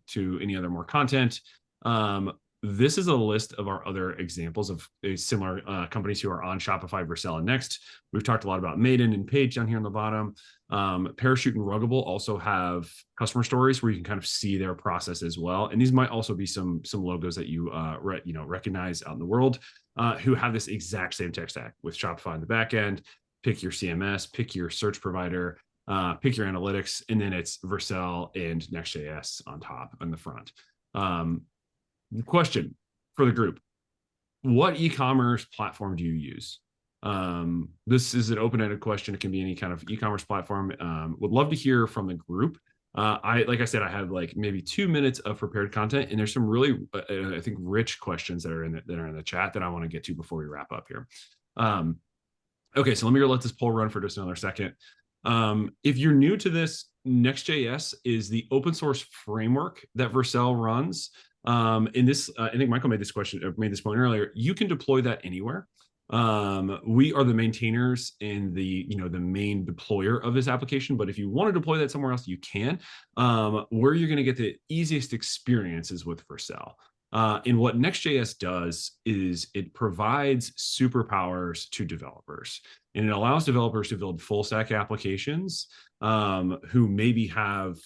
to any other more content. This is a list of our other examples of similar companies who are on Shopify, Vercel, and Next. We've talked a lot about Maiden and Page down here on the bottom. Parachute and Ruggable also have customer stories where you can kind of see their process as well. And these might also be some logos that you recognize out in the world who have this exact same tech stack with Shopify in the back end. Pick your CMS, pick your search provider, pick your analytics, and then it's Vercel and Next.js on top on the front. Question for the group: what e-commerce platform do you use? This is an open-ended question. It can be any kind of e-commerce platform. Would love to hear from the group. Like I said, I have like maybe 2 minutes of prepared content, and there's some really, I think, rich questions that are in the chat that I want to get to before we wrap up here. Okay, so let this poll run for just another second. If you're new to this, Next.js is the open source framework that Vercel runs. In this, I think Michael made this point earlier. You can deploy that anywhere. We are the maintainers and the main deployer of this application. But if you want to deploy that somewhere else, you can. Where you're going to get the easiest experiences with Vercel. And what Next.js does is it provides superpowers to developers, and it allows developers to build full stack applications who maybe have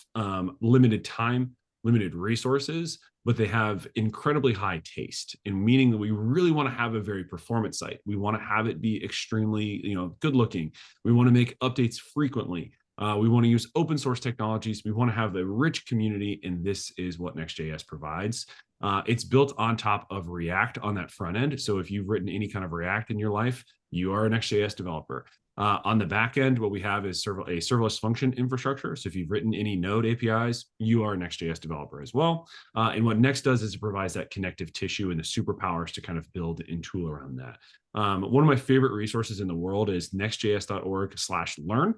limited time, limited resources, but they have incredibly high taste, in meaning that we really want to have a very performant site. We want to have it be extremely, good looking. We want to make updates frequently. We want to use open source technologies. We want to have a rich community, and this is what Next.js provides. It's built on top of React on that front end. So if you've written any kind of React in your life, you are a Next.js developer. On the back end, what we have is a serverless function infrastructure. So if you've written any Node APIs, you are a Next.js developer as well. And what Next does is it provides that connective tissue and the superpowers to kind of build and tool around that. One of my favorite resources in the world is nextjs.org/learn.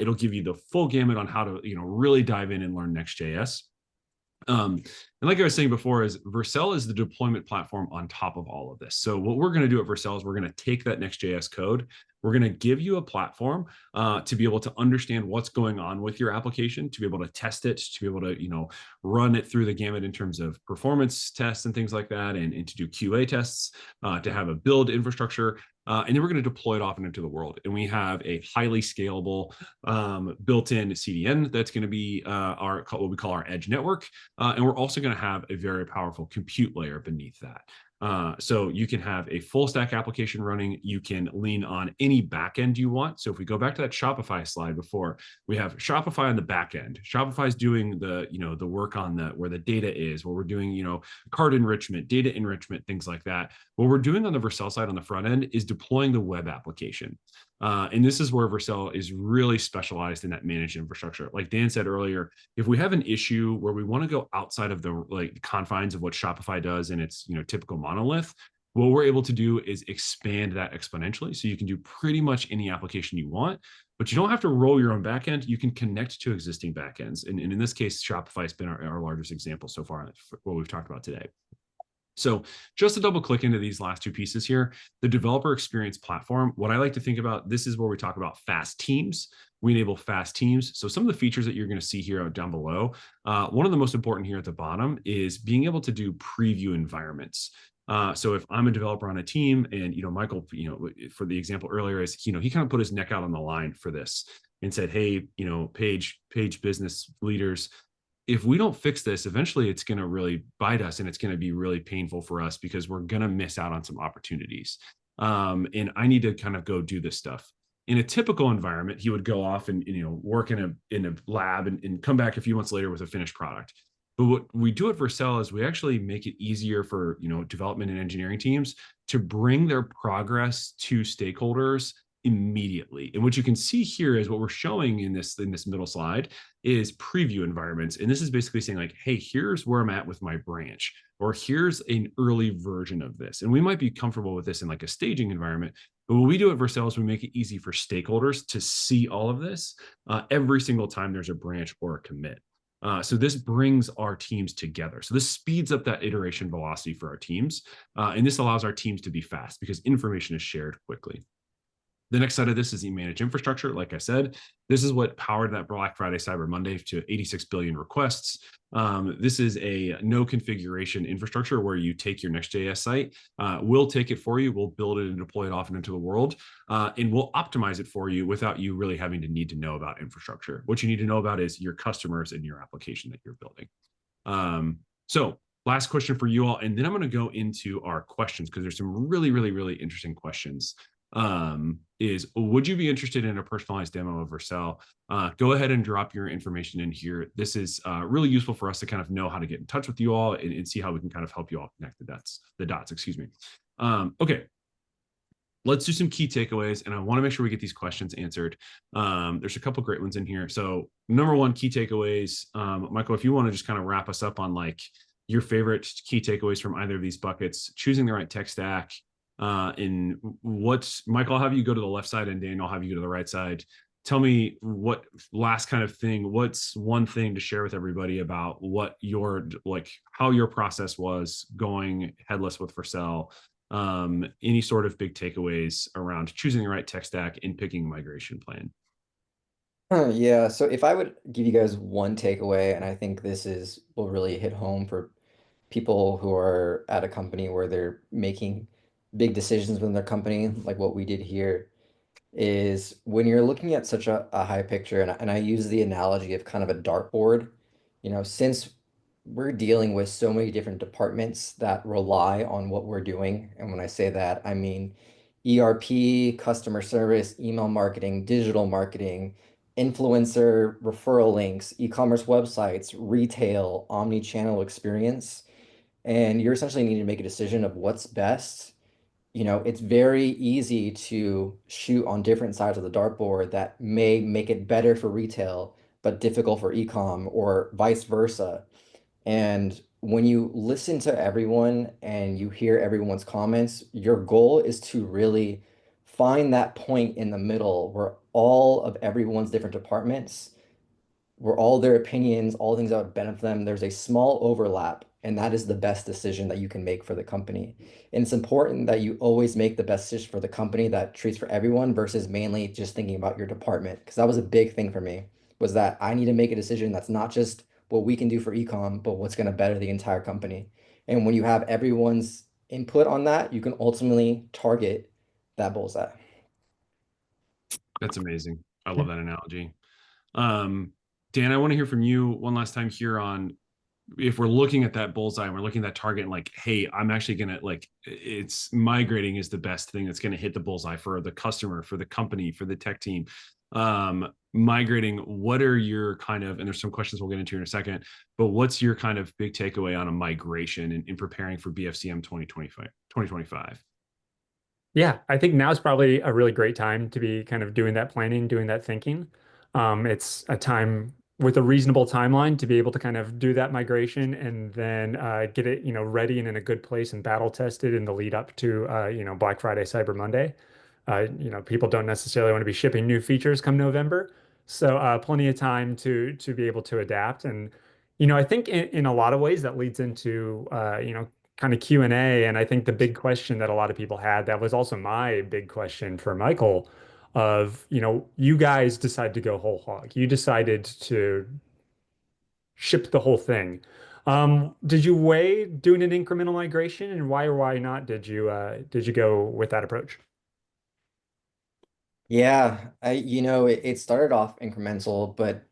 It'll give you the full gamut on how to really dive in and learn Next.js. And like I was saying before, is Vercel is the deployment platform on top of all of this. So what we're going to do at Vercel is we're going to take that Next.js code. We're going to give you a platform to be able to understand what's going on with your application, to be able to test it, to be able to run it through the gamut in terms of performance tests and things like that, and to do QA tests, to have a build infrastructure. And then we're going to deploy it off into the world. And we have a highly scalable built-in CDN that's going to be what we call our edge network. And we're also going to have a very powerful compute layer beneath that. So you can have a full stack application running. You can lean on any backend you want. So if we go back to that Shopify slide before, we have Shopify on the backend. Shopify is doing the work on where the data is, where we're doing cart enrichment, data enrichment, things like that. What we're doing on the Vercel side on the front end is deploying the web application. And this is where Vercel is really specialized in that managed infrastructure. Like Dan said earlier, if we have an issue where we want to go outside of the confines of what Shopify does in its typical monolith, what we're able to do is expand that exponentially. So you can do pretty much any application you want, but you don't have to roll your own backend. You can connect to existing backends. And in this case, Shopify has been our largest example so far, what we've talked about today. So just to double click into these last two pieces here, the developer experience platform, what I like to think about, this is where we talk about fast teams. We enable fast teams. So some of the features that you're going to see here down below, one of the most important here at the bottom is being able to do preview environments. So if I'm a developer on a team and, Michael, for the example earlier is, he kind of put his neck out on the line for this and said, hey, Paige business leaders, if we don't fix this, eventually it's going to really bite us and it's going to be really painful for us because we're going to miss out on some opportunities. And I need to kind of go do this stuff. In a typical environment, he would go off and work in a lab and come back a few months later with a finished product. But what we do at Vercel is we actually make it easier for development and engineering teams to bring their progress to stakeholders immediately. And what you can see here is what we're showing in this middle slide is preview environments. And this is basically saying like, hey, here's where I'm at with my branch, or here's an early version of this. And we might be comfortable with this in like a staging environment. But what we do at Vercel is we make it easy for stakeholders to see all of this every single time there's a branch or a commit. So this brings our teams together. So this speeds up that iteration velocity for our teams. And this allows our teams to be fast because information is shared quickly. The next side of this is the managed infrastructure. Like I said, this is what powered that Black Friday, Cyber Monday to 86 billion requests. This is a no configuration infrastructure where you take your Next.js site, we'll take it for you, we'll build it and deploy it off into the world, and we'll optimize it for you without you really having to need to know about infrastructure. What you need to know about is your customers and your application that you're building. So last question for you all, and then I'm going to go into our questions because there's some really, really, really interesting questions. Is would you be interested in a personalized demo of Vercel? Go ahead and drop your information in here. This is really useful for us to kind of know how to get in touch with you all and see how we can kind of help you all connect the dots, excuse me. Okay, let's do some key takeaways, and I want to make sure we get these questions answered. There's a couple great ones in here. So number one, key takeaways. Michael, if you want to just kind of wrap us up on like your favorite key takeaways from either of these buckets, choosing the right tech stack, in what's Michael, I'll have you go to the left side and Daniel, I'll have you go to the right side. Tell me what last kind of thing, what's one thing to share with everybody about what your, like how your process was going headless with Vercel, any sort of big takeaways around choosing the right tech stack and picking a migration plan. Yeah, so if I would give you guys one takeaway, and I think will really hit home for people who are at a company where they're making big decisions within their company, like what we did here, is when you're looking at such a high picture, and I use the analogy of kind of a dartboard, since we're dealing with so many different departments that rely on what we're doing, and when I say that, I mean ERP, customer service, email marketing, digital marketing, influencer, referral links, e-commerce websites, retail, omni-channel experience, and you're essentially needing to make a decision of what's best. It's very easy to shoot on different sides of the dartboard that may make it better for retail, but difficult for e-com or vice versa. And when you listen to everyone and you hear everyone's comments, your goal is to really find that point in the middle where all of everyone's different departments, where all their opinions, all things that would benefit them, there's a small overlap, and that is the best decision that you can make for the company. And it's important that you always make the best decision for the company that treats for everyone versus mainly just thinking about your department. Because that was a big thing for me, was that I need to make a decision that's not just what we can do for ecom, but what's going to better the entire company. And when you have everyone's input on that, you can ultimately target that bullseye. That's amazing. I love that analogy. Dan, I want to hear from you one last time here on if we're looking at that bullseye and we're looking at that target and like, hey, I'm actually gonna like, it's migrating is the best thing that's gonna hit the bullseye for the customer, for the company, for the tech team. Migrating, what are your kind of, and there's some questions we'll get into in a second, but what's your kind of big takeaway on a migration in preparing for BFCM 2025? Yeah, I think now is probably a really great time to be kind of doing that planning, doing that thinking. It's a time with a reasonable timeline to be able to kind of do that migration and then get it, ready and in a good place and battle tested in the lead up to, Black Friday, Cyber Monday. People don't necessarily want to be shipping new features come November, so plenty of time to be able to adapt. And I think in a lot of ways that leads into kind of Q&A. And I think the big question that a lot of people had, that was also my big question for Michael, of, you guys decided to go whole hog. You decided to ship the whole thing. Did you weigh doing an incremental migration, and why or why not did you go with that approach? Yeah, it started off incremental, but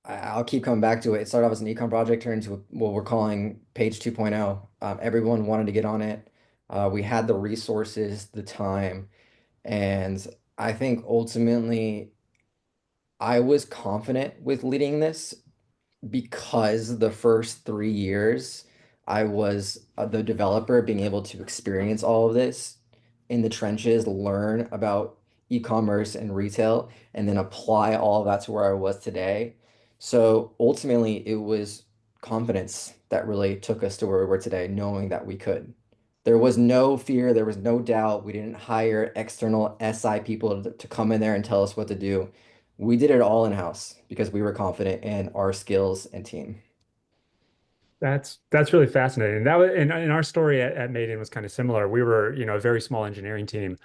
I'll keep coming back to it. It started off as an econ project, turned into what we're calling Page 2.0. Everyone wanted to get on it. We had the resources, the time, and I think ultimately I was confident with leading this because the first 3 years I was the developer, being able to experience all of this in the trenches, learn about e-commerce and retail, and then apply all of that to where I was today. So ultimately, it was confidence that really took us to where we were today, knowing that we could. There was no fear, there was no doubt. We didn't hire external SI people to come in there and tell us what to do. We did it all in-house because we were confident in our skills and team. That's really fascinating. That was in our story at Maiden was kind of similar. We were, a very small engineering team.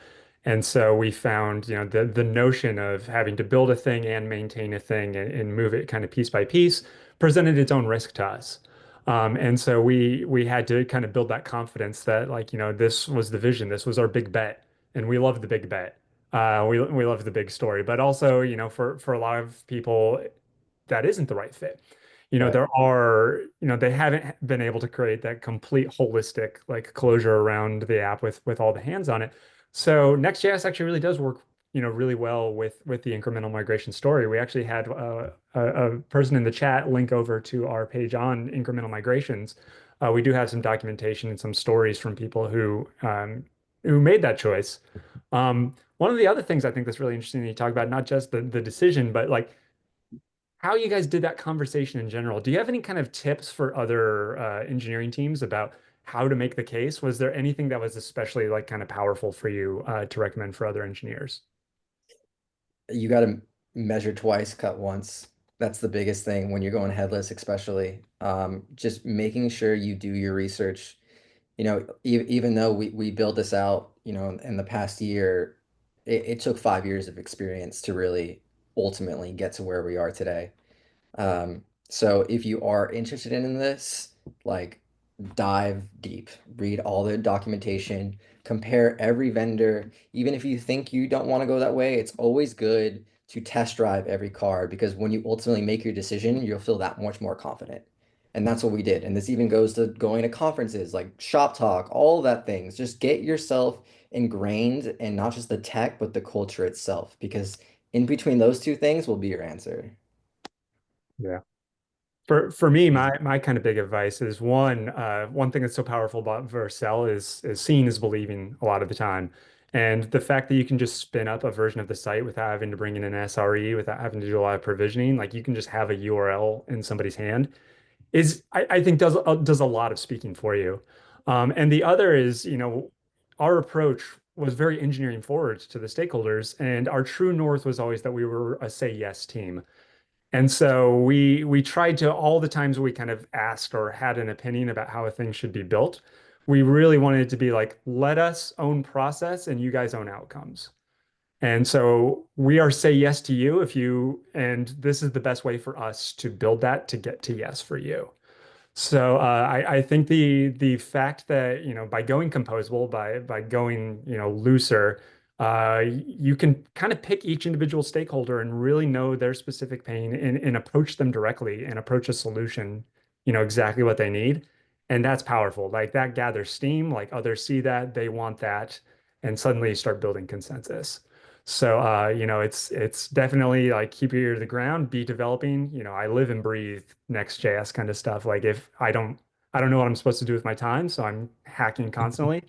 And so we found, the notion of having to build a thing and maintain a thing and move it kind of piece by piece presented its own risk to us. And so we had to kind of build that confidence that, like, this was the vision, this was our big bet, and we love the big bet. We love the big story, but also, for a lot of people, that isn't the right fit. Right. There are, they haven't been able to create that complete holistic like closure around the app with all the hands on it. So Next.js actually really does work, really well with the incremental migration story. We actually had a person in the chat link over to our page on incremental migrations. We do have some documentation and some stories from people who made that choice. One of the other things I think that's really interesting that you talk about, not just the decision, but like how you guys did that conversation in general. Do you have any kind of tips for other engineering teams about how to make the case? Was there anything that was especially like kind of powerful for you to recommend for other engineers? You got to measure twice, cut once. That's the biggest thing when you're going headless, especially. Just making sure you do your research. Even though we built this out, in the past year, it took 5 years of experience to really ultimately get to where we are today. So if you are interested in this, like dive deep, read all the documentation, compare every vendor. Even if you think you don't want to go that way, it's always good to test drive every car because when you ultimately make your decision, you'll feel that much more confident. And that's what we did. And this even goes to going to conferences like Shop Talk, all that things. Just get yourself ingrained in not just the tech, but the culture itself, because in between those two things will be your answer. Yeah. For me, my kind of big advice is one thing that's so powerful about Vercel is seeing is believing a lot of the time. And the fact that you can just spin up a version of the site without having to bring in an SRE, without having to do a lot of provisioning, like you can just have a URL in somebody's hand, I think does a lot of speaking for you. And the other is, our approach was very engineering forward to the stakeholders, and our true north was always that we were a say yes team. And so we tried to all the times we kind of asked or had an opinion about how a thing should be built, we really wanted it to be like, let us own process and you guys own outcomes. And so we are say yes to you if you, and this is the best way for us to build that to get to yes for you. So I think the fact that by going composable, by going looser, you can kind of pick each individual stakeholder and really know their specific pain and approach them directly and approach a solution exactly what they need. And that's powerful. Like that gathers steam, like others see that, they want that, and suddenly you start building consensus. So it's definitely like keep your ear to the ground, be developing. I live and breathe Next.js kind of stuff. Like if I don't know what I'm supposed to do with my time, so I'm hacking constantly.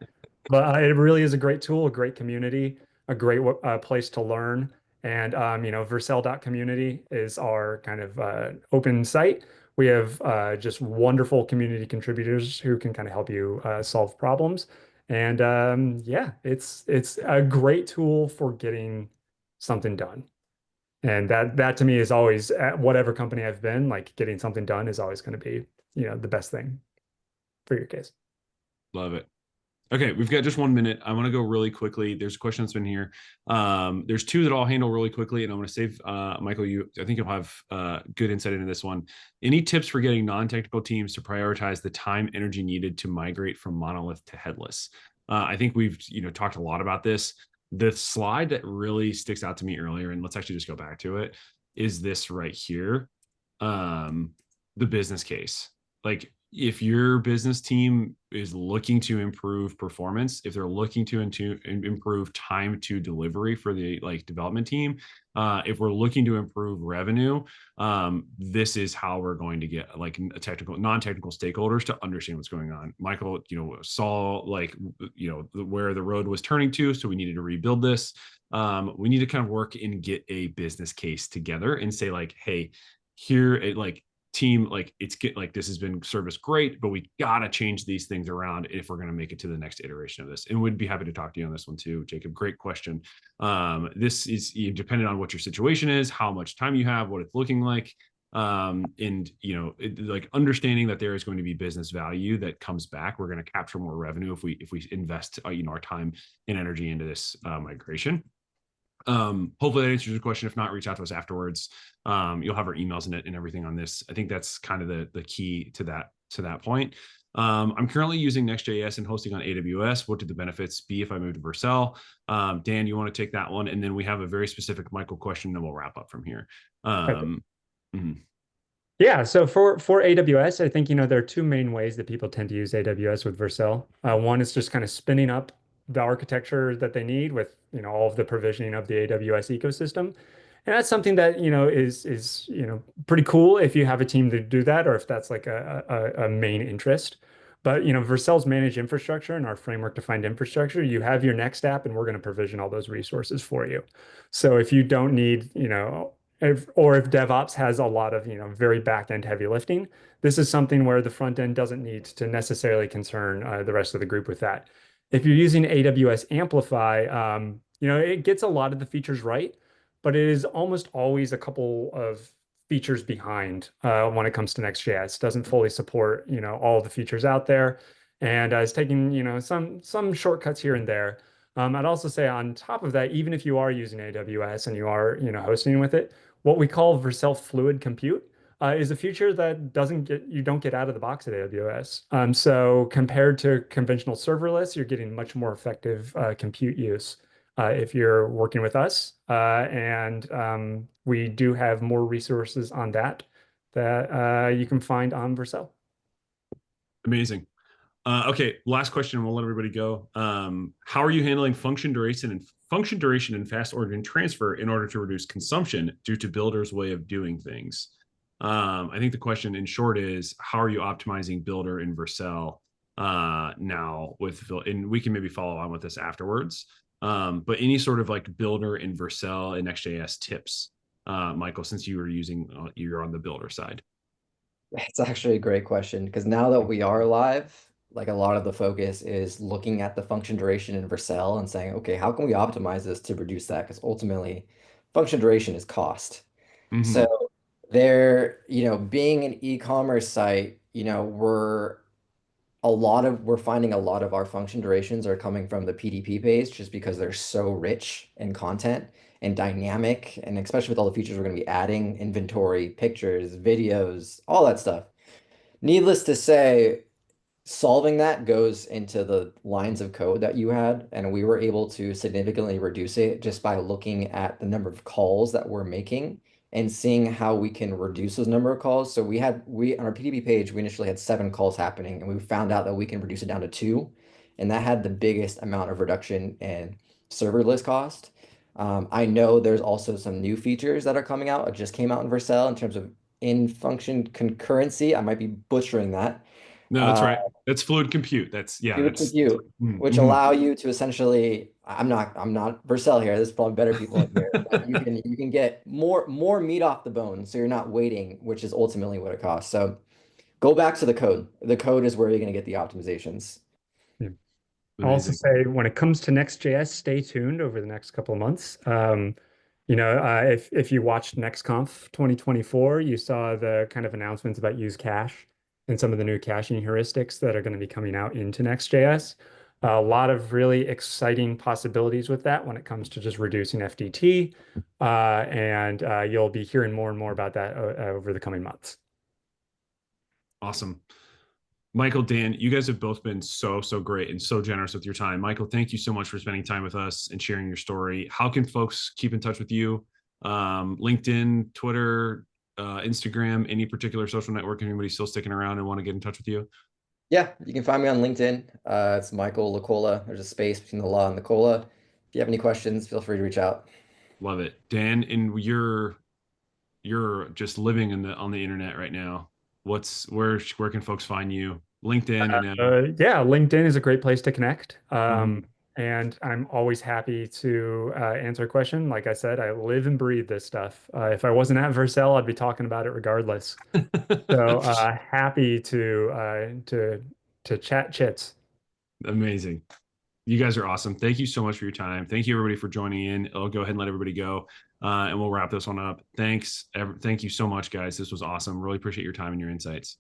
But it really is a great tool, a great community, a great place to learn. And Vercel.community is our kind of open site. We have just wonderful community contributors who can kind of help you solve problems. And yeah, it's a great tool for getting something done. And that to me is always at whatever company I've been, like getting something done is always going to be, the best thing for your case. Love it. Okay, we've got just 1 minute. I want to go really quickly. There's a question that's been here. There's two that I'll handle really quickly, and I'm going to save Michael. I think you'll have good insight into this one. Any tips for getting non-technical teams to prioritize the time, energy needed to migrate from monolith to headless? I think we've talked a lot about this. The slide that really sticks out to me earlier, and let's actually just go back to it, is this right here. The business case. Like if your business team is looking to improve performance, if they're looking to improve time to delivery for the development team, if we're looking to improve revenue, this is how we're going to get non-technical stakeholders to understand what's going on. Michael, saw where the road was turning to, so we needed to rebuild this. We need to kind of work and get a business case together and say hey, here team, this has been service great, but we gotta change these things around if we're going to make it to the next iteration of this. And we'd be happy to talk to you on this one too, Jacob. Great question. This is dependent on what your situation is, how much time you have, what it's looking like, and understanding that there is going to be business value that comes back. We're going to capture more revenue if we invest our time and energy into this migration. Hopefully that answers your question. If not, reach out to us afterwards. You'll have our emails and everything on this. I think that's kind of the key to that point. I'm currently using Next.js and hosting on AWS. What do the benefits be if I move to Vercel? Dan, you want to take that one? And then we have a very specific Michael question, and we'll wrap up from here. Yeah, so for AWS, I think there are two main ways that people tend to use AWS with Vercel. One is just kind of spinning up the architecture that they need with all of the provisioning of the AWS ecosystem. And that's something that is pretty cool if you have a team to do that, or if that's like a main interest. But Vercel's managed infrastructure and our framework-defined infrastructure, you have your Next app, and we're going to provision all those resources for you. So if you don't need, if DevOps has a lot of very back-end heavy lifting, this is something where the front end doesn't need to necessarily concern the rest of the group with that. If you're using AWS Amplify, it gets a lot of the features right, but it is almost always a couple of features behind when it comes to Next.js. Doesn't fully support all the features out there, and is taking some shortcuts here and there. I'd also say on top of that, even if you are using AWS and you are hosting with it, what we call Vercel Fluid Compute is a feature that you don't get out of the box at AWS. So compared to conventional serverless, you're getting much more effective compute use if you're working with us. And we do have more resources on that you can find on Vercel. Amazing. Okay, last question. We'll let everybody go. How are you handling function duration and fast origin transfer in order to reduce consumption due to Builder's way of doing things? I think the question in short is, how are you optimizing Builder in Vercel now and we can maybe follow on with this afterwards. But any sort of Builder in Vercel and Next.js tips, Michael, since you're on the Builder side. It's actually a great question because now that we are live, a lot of the focus is looking at the function duration in Vercel and saying, okay, how can we optimize this to reduce that? Because ultimately, function duration is cost. So being an e-commerce site, we're finding a lot of our function durations are coming from the PDP page just because they're so rich in content and dynamic, and especially with all the features we're going to be adding, inventory, pictures, videos, all that stuff. Needless to say, solving that goes into the lines of code that you had, and we were able to significantly reduce it just by looking at the number of calls that we're making and seeing how we can reduce those number of calls. So we on our PDB page, we initially had 7 calls happening, and we found out that we can reduce it down to 2, and that had the biggest amount of reduction in serverless cost. I know there's also some new features that are coming out. It just came out in Vercel in terms of in-function concurrency. I might be butchering that. No, that's right. That's fluid compute. That's Fluid that's compute, which mhm. allow you to essentially, I'm not Vercel here. There's probably better people in here, but you can get more meat off the bone, so you're not waiting, which is ultimately what it costs. So go back to the code. The code is where you're going to get the optimizations. Yeah. I'll also Amazing. say when it comes to Next.js, stay tuned over the next couple of months. If you watched NextConf 2024, you saw the kind of announcements about use cache and some of the new caching heuristics that are going to be coming out into Next.js. A lot of really exciting possibilities with that when it comes to just reducing FDT, and you'll be hearing more and more about that over the coming months. Awesome. Michael, Dan, you guys have both been so great and so generous with your time. Michael, thank you so much for spending time with us and sharing your story. How can folks keep in touch with you? LinkedIn, Twitter, Instagram, any particular social network? Anybody still sticking around and want to get in touch with you? Yeah, you can find me on LinkedIn. It's Michael Lacola. There's a space between the law and the cola. If you have any questions, feel free to reach out. Love it. Dan, and you're just living on the internet right now. Where can folks find you? LinkedIn, I know. Yeah, LinkedIn is a great place to connect. Mhm. And I'm always happy to answer a question. Like I said, I live and breathe this stuff. If I wasn't at Vercel, I'd be talking about it regardless. So happy to chat chits. Amazing. You guys are awesome. Thank you so much for your time. Thank you everybody for joining in. I'll go ahead and let everybody go, and we'll wrap this one up. Thank you so much, guys. This was awesome. Really appreciate your time and your insights.